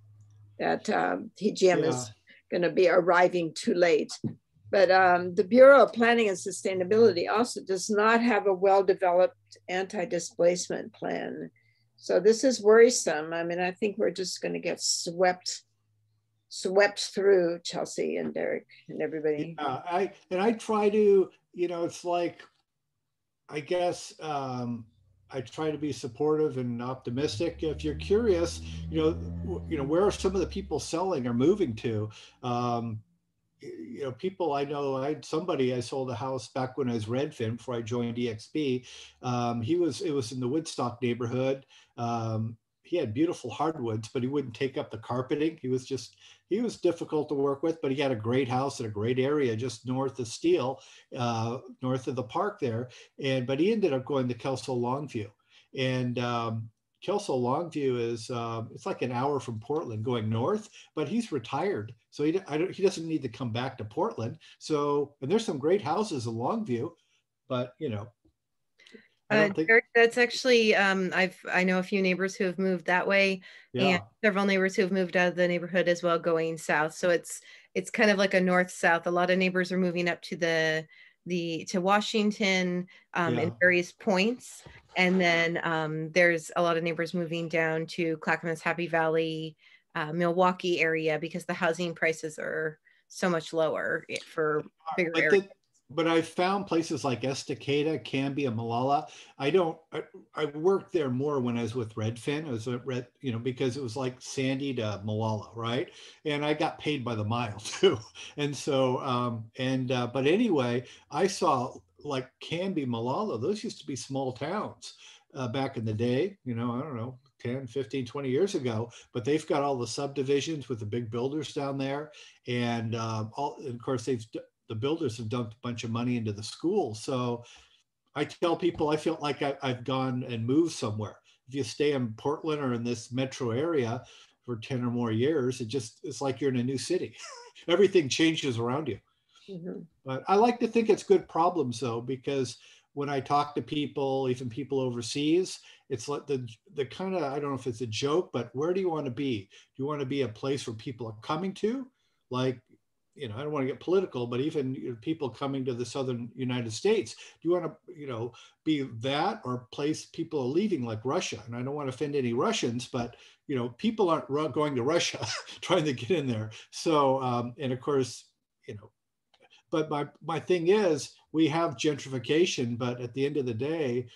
that TGM is going to be arriving too late. But the Bureau of Planning and Sustainability also does not have a well-developed anti-displacement plan. So this is worrisome. I mean, I think we're just going to get swept through, Chelsea and Derek and everybody. Yeah, I try to, you know, it's like, I guess, I try to be supportive and optimistic. If you're curious, you know, where are some of the people selling or moving to? You know, people I know, I sold a house back when I was Redfin before I joined EXP. It was in the Woodstock neighborhood. He had beautiful hardwoods, but he wouldn't take up the carpeting. He was difficult to work with, but he had a great house in a great area just north of Steele, north of the park there. But he ended up going to Kelso Longview. And Kelso Longview is, it's like an hour from Portland going north, but he's retired. So he doesn't need to come back to Portland. So, and there's some great houses in Longview, but you know. Derek, that's actually, I know a few neighbors who have moved that way, and several neighbors who have moved out of the neighborhood as well, going south. So it's kind of like a north-south. A lot of neighbors are moving up to to Washington in various points. And then there's a lot of neighbors moving down to Clackamas, Happy Valley, Milwaukee area, because the housing prices are so much lower for bigger areas. But I found places like Estacada, Canby, and Malala. I worked there more when I was with Redfin. I was at you know, because it was like Sandy to Malala, right? And I got paid by the mile too. And so, but anyway, I saw like Canby, Malala, those used to be small towns back in the day, you know, I don't know, 10, 15, 20 years ago, but they've got all the subdivisions with the big builders down there. And of course, the builders have dumped a bunch of money into the school. So I tell people, I feel like I've gone and moved somewhere. If you stay in Portland or in this metro area for 10 or more years, it's like you're in a new city. Everything changes around you. Mm-hmm. But I like to think it's good problems though, because when I talk to people, even people overseas, it's like the kind of, I don't know if it's a joke, but where do you want to be? Do you want to be a place where people are coming to? Like, you know, I don't want to get political, but even people coming to the southern United States, do you want to, you know, be that or place people are leaving like Russia? And I don't want to offend any Russians, but, you know, people aren't going to Russia trying to get in there. So, and of course, you know, but my thing is we have gentrification, but at the end of the day,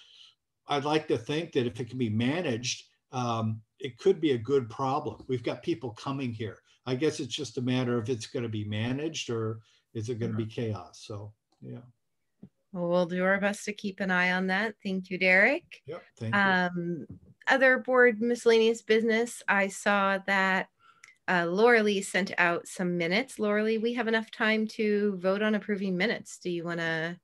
I'd like to think that if it can be managed, it could be a good problem. We've got people coming here. I guess it's just a matter of it's going to be managed or is it going to be chaos? So, yeah. Well, we'll do our best to keep an eye on that. Thank you, Derek. Yep, thank you. Other board miscellaneous business, I saw that Laura Lee sent out some minutes. Laura Lee, we have enough time to vote on approving minutes. Do you want to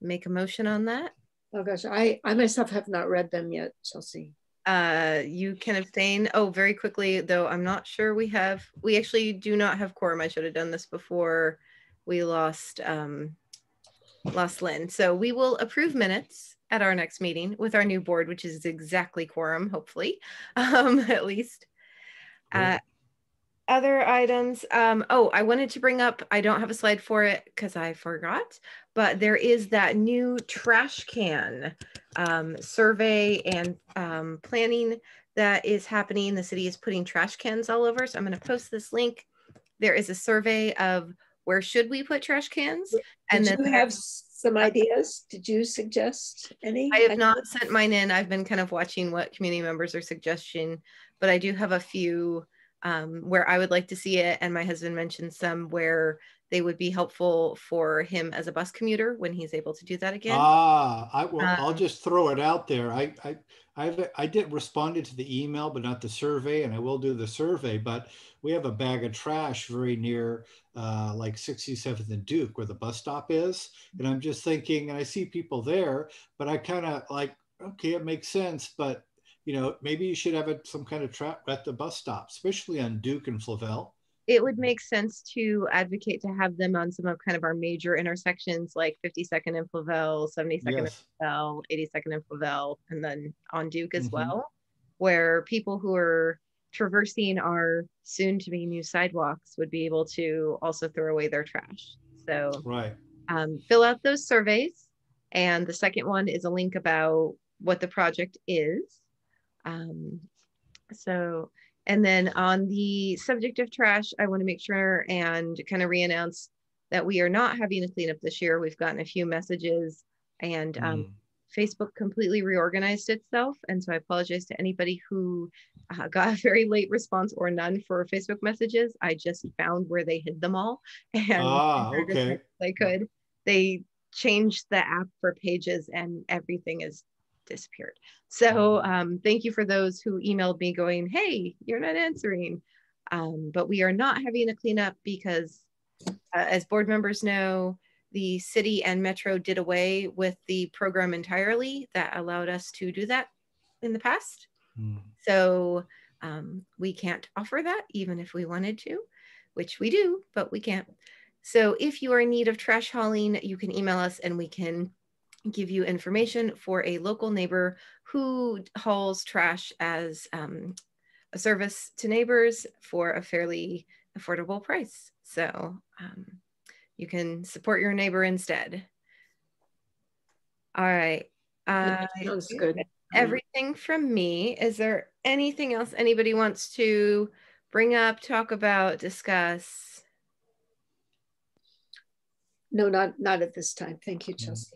make a motion on that? Oh gosh, I myself have not read them yet, Chelsea. You can abstain. Oh, very quickly though, I'm not sure we actually do not have quorum. I should have done this before we lost Lynn. So we will approve minutes at our next meeting with our new board, which is exactly quorum, hopefully, at least. Other items. I wanted to bring up, I don't have a slide for it because I forgot, but there is that new trash can survey and planning that is happening. The city is putting trash cans all over. So I'm going to post this link. There is a survey of where should we put trash cans? And Did you have some ideas? Did you suggest any? I have not sent mine in. I've been kind of watching what community members are suggesting, but I do have a few where I would like to see it. And my husband mentioned some where they would be helpful for him as a bus commuter when he's able to do that again. I'll just throw it out there. I did responded to the email, but not the survey, and I will do the survey. But we have a bag of trash very near like 67th and Duke, where the bus stop is. And I'm just thinking, and I see people there, but I kind of like, okay, it makes sense, but you know, maybe you should have some kind of trap at the bus stop, especially on Duke and Flavel. It would make sense to advocate to have them on some of kind of our major intersections, like 52nd and Flavel, 72nd and Flavel, 82nd and Flavel, and then on Duke as well, where people who are traversing our soon to be new sidewalks would be able to also throw away their trash. So fill out those surveys. And the second one is a link about what the project is. And then on the subject of trash, I want to make sure and kind of re-announce that we are not having a cleanup this year. We've gotten a few messages and Facebook completely reorganized itself. And so I apologize to anybody who got a very late response or none for Facebook messages. I just found where they hid them all. And they changed the app for pages and everything is disappeared. So thank you for those who emailed me going, hey, you're not answering. But we are not having a cleanup because as board members know, the city and Metro did away with the program entirely that allowed us to do that in the past. So we can't offer that even if we wanted to, which we do, but we can't. So if you are in need of trash hauling, you can email us and we can give you information for a local neighbor who hauls trash as a service to neighbors for a fairly affordable price. So you can support your neighbor instead. All right. Sounds good. Everything from me. Is there anything else anybody wants to bring up, talk about, discuss? No, not at this time. Thank you, Chelsea.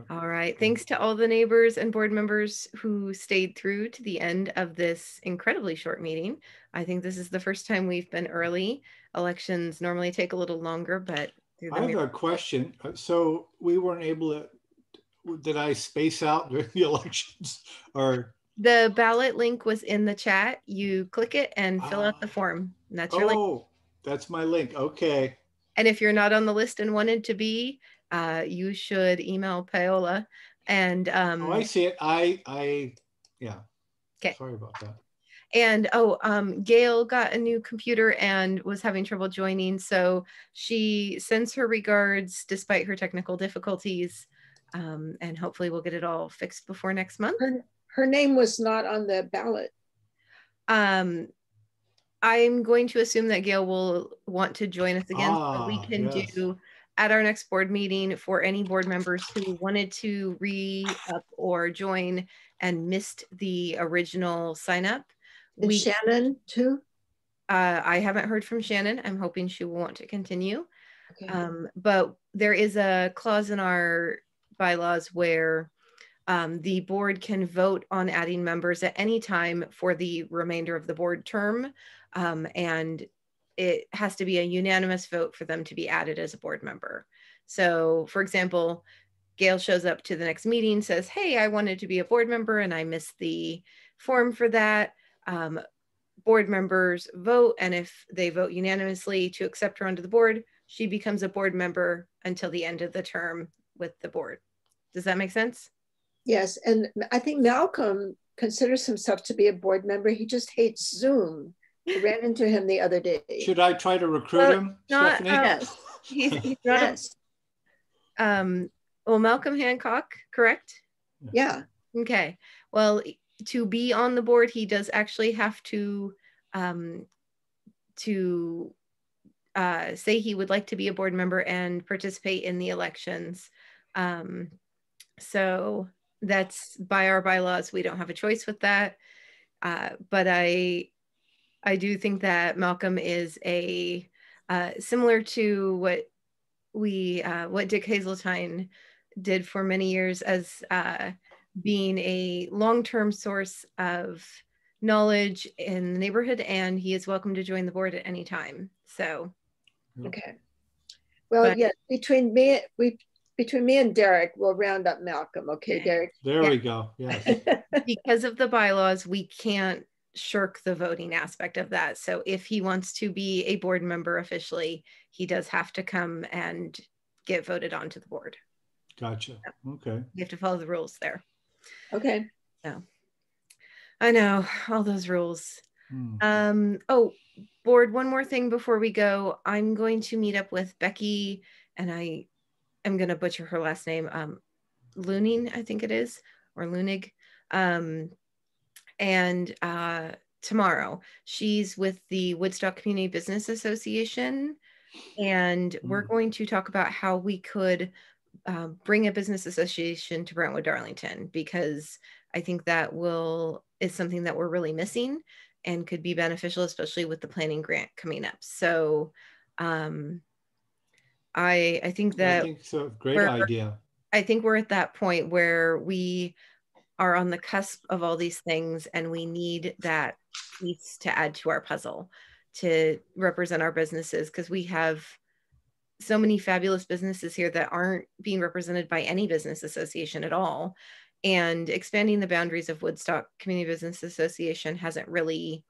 All right. Thanks to all the neighbors and board members who stayed through to the end of this incredibly short meeting. I think this is the first time we've been early. Elections normally take a little longer, but I have a question. So we weren't able to, did I space out during the elections or? The ballot link was in the chat. You click it and fill out the form. And that's your link. Oh, that's my link. Okay. And if you're not on the list and wanted to be, you should email Paola and I see it. Yeah. Okay. Sorry about that. And Gail got a new computer and was having trouble joining, so she sends her regards despite her technical difficulties, and hopefully we'll get it all fixed before next month. Her name was not on the ballot. I'm going to assume that Gail will want to join us again, so we can do at our next board meeting for any board members who wanted to re-up or join and missed the original sign up. And Shannon too? I haven't heard from Shannon. I'm hoping she will want to continue. Okay. But there is a clause in our bylaws where The board can vote on adding members at any time for the remainder of the board term. And it has to be a unanimous vote for them to be added as a board member. So for example, Gail shows up to the next meeting, says, hey, I wanted to be a board member and I missed the form for that. Board members vote, and if they vote unanimously to accept her onto the board, she becomes a board member until the end of the term with the board. Does that make sense? Yes, and I think Malcolm considers himself to be a board member. He just hates Zoom. I ran into him the other day. Should I try to recruit him, not, Stephanie? Yes. He's not Yes. Well, Malcolm Hancock, correct? Yeah. Okay. Well, to be on the board, he does actually have to say he would like to be a board member and participate in the elections. So that's by our bylaws. We don't have a choice with that. But I do think that Malcolm is a similar to what Dick Hazeltine did for many years as being a long-term source of knowledge in the neighborhood, and he is welcome to join the board at any time. So, okay. Well, yeah, between me and Derek, we'll round up Malcolm. Okay, Derek? There we go. Yes. Because of the bylaws, we can't shirk the voting aspect of that. So if he wants to be a board member officially, he does have to come and get voted onto the board. Gotcha. Okay. You have to follow the rules there. Okay. So I know all those rules. Oh, board, one more thing before we go. I'm going to meet up with Becky, and I am going to butcher her last name. Luning, I think it is, or Lunig. And tomorrow she's with the Woodstock Community Business Association, and we're going to talk about how we could bring a business association to Brentwood-Darlington, because I think that is something that we're really missing and could be beneficial, especially with the planning grant coming up. So I think that it's a great idea. I think we're at that point where we are on the cusp of all these things, and we need that piece to add to our puzzle to represent our businesses, because we have so many fabulous businesses here that aren't being represented by any business association at all. And expanding the boundaries of Woodstock Community Business Association hasn't really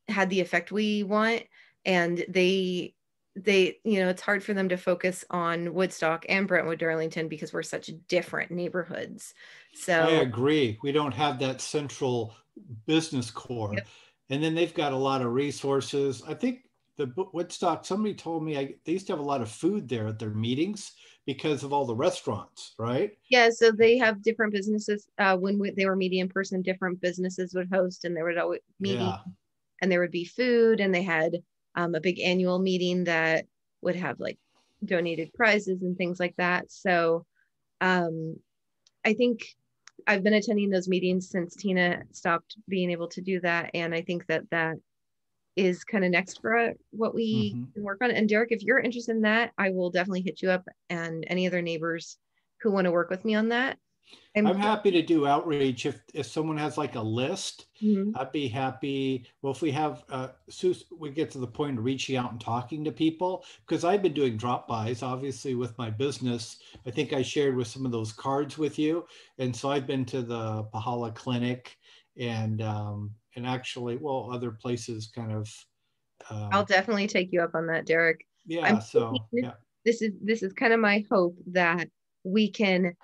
had the effect we want. And they, it's hard for them to focus on Woodstock and Brentwood-Darlington because we're such different neighborhoods. So I agree. We don't have that central business core. Yep. And then they've got a lot of resources. I think the Woodstock, somebody told me they used to have a lot of food there at their meetings because of all the restaurants, right? Yeah, so they have different businesses. When they were meeting in person, different businesses would host, and there would always meeting, and there would be food, and they had a big annual meeting that would have like donated prizes and things like that. So I think I've been attending those meetings since Tina stopped being able to do that, and I think that is kind of next for what we can work on. And Derek, if you're interested in that, I will definitely hit you up, and any other neighbors who want to work with me on that. I'm happy to do outreach. If someone has like a list, I'd be happy. Well, if we have, we get to the point of reaching out and talking to people, because I've been doing drop-bys, obviously, with my business. I think I shared with some of those cards with you. And so I've been to the Paola Clinic and actually, well, other places kind of. I'll definitely take you up on that, Derek. Yeah, This is kind of my hope that we can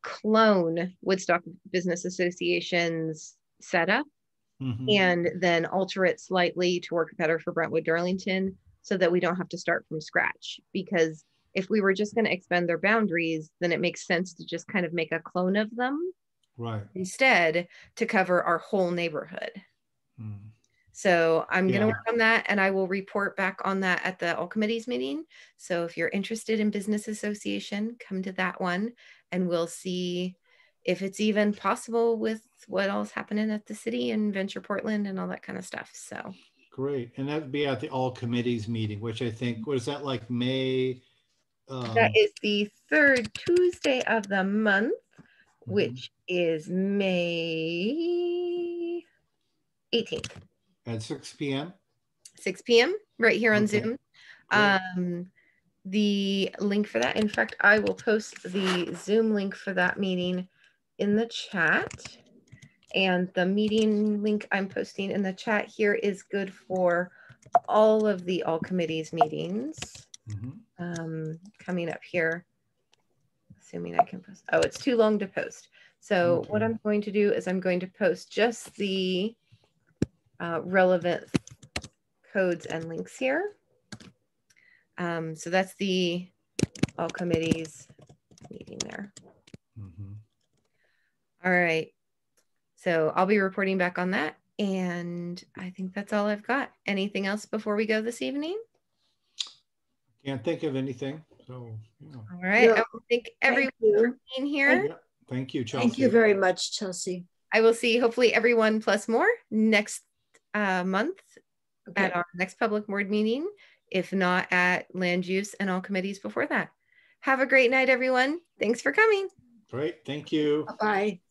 clone Woodstock Business Association's setup and then alter it slightly to work better for Brentwood-Darlington, so that we don't have to start from scratch. Because if we were just going to expand their boundaries, then it makes sense to just kind of make a clone of them, right, instead, to cover our whole neighborhood. So I'm going to work on that, and I will report back on that at the all committees meeting. So if you're interested in business association, come to that one, and we'll see if it's even possible with what all's happening at the city and Venture Portland and all that kind of stuff. So great. And that'd be at the all committees meeting, which I think, what is that, like May? That is the third Tuesday of the month. which is May 18th. At 6 p.m.? 6 p.m. right here on Okay. Zoom. Great. The link for that, in fact, I will post the Zoom link for that meeting in the chat. And the meeting link I'm posting in the chat here is good for all of the all committees meetings coming up here. Assuming I can post. Oh, it's too long to post. So what I'm going to do is I'm going to post just the relevant codes and links here. So that's the all committees meeting there. All right. So I'll be reporting back on that. And I think that's all I've got. Anything else before we go this evening? Can't think of anything. So, yeah. All right. I will thank everyone for being here. Thank you, Chelsea. Thank you very much, Chelsea. I will see hopefully everyone plus more next month at our next public board meeting, if not at land use and all committees before that. Have a great night, everyone. Thanks for coming. Great. Thank you. Bye.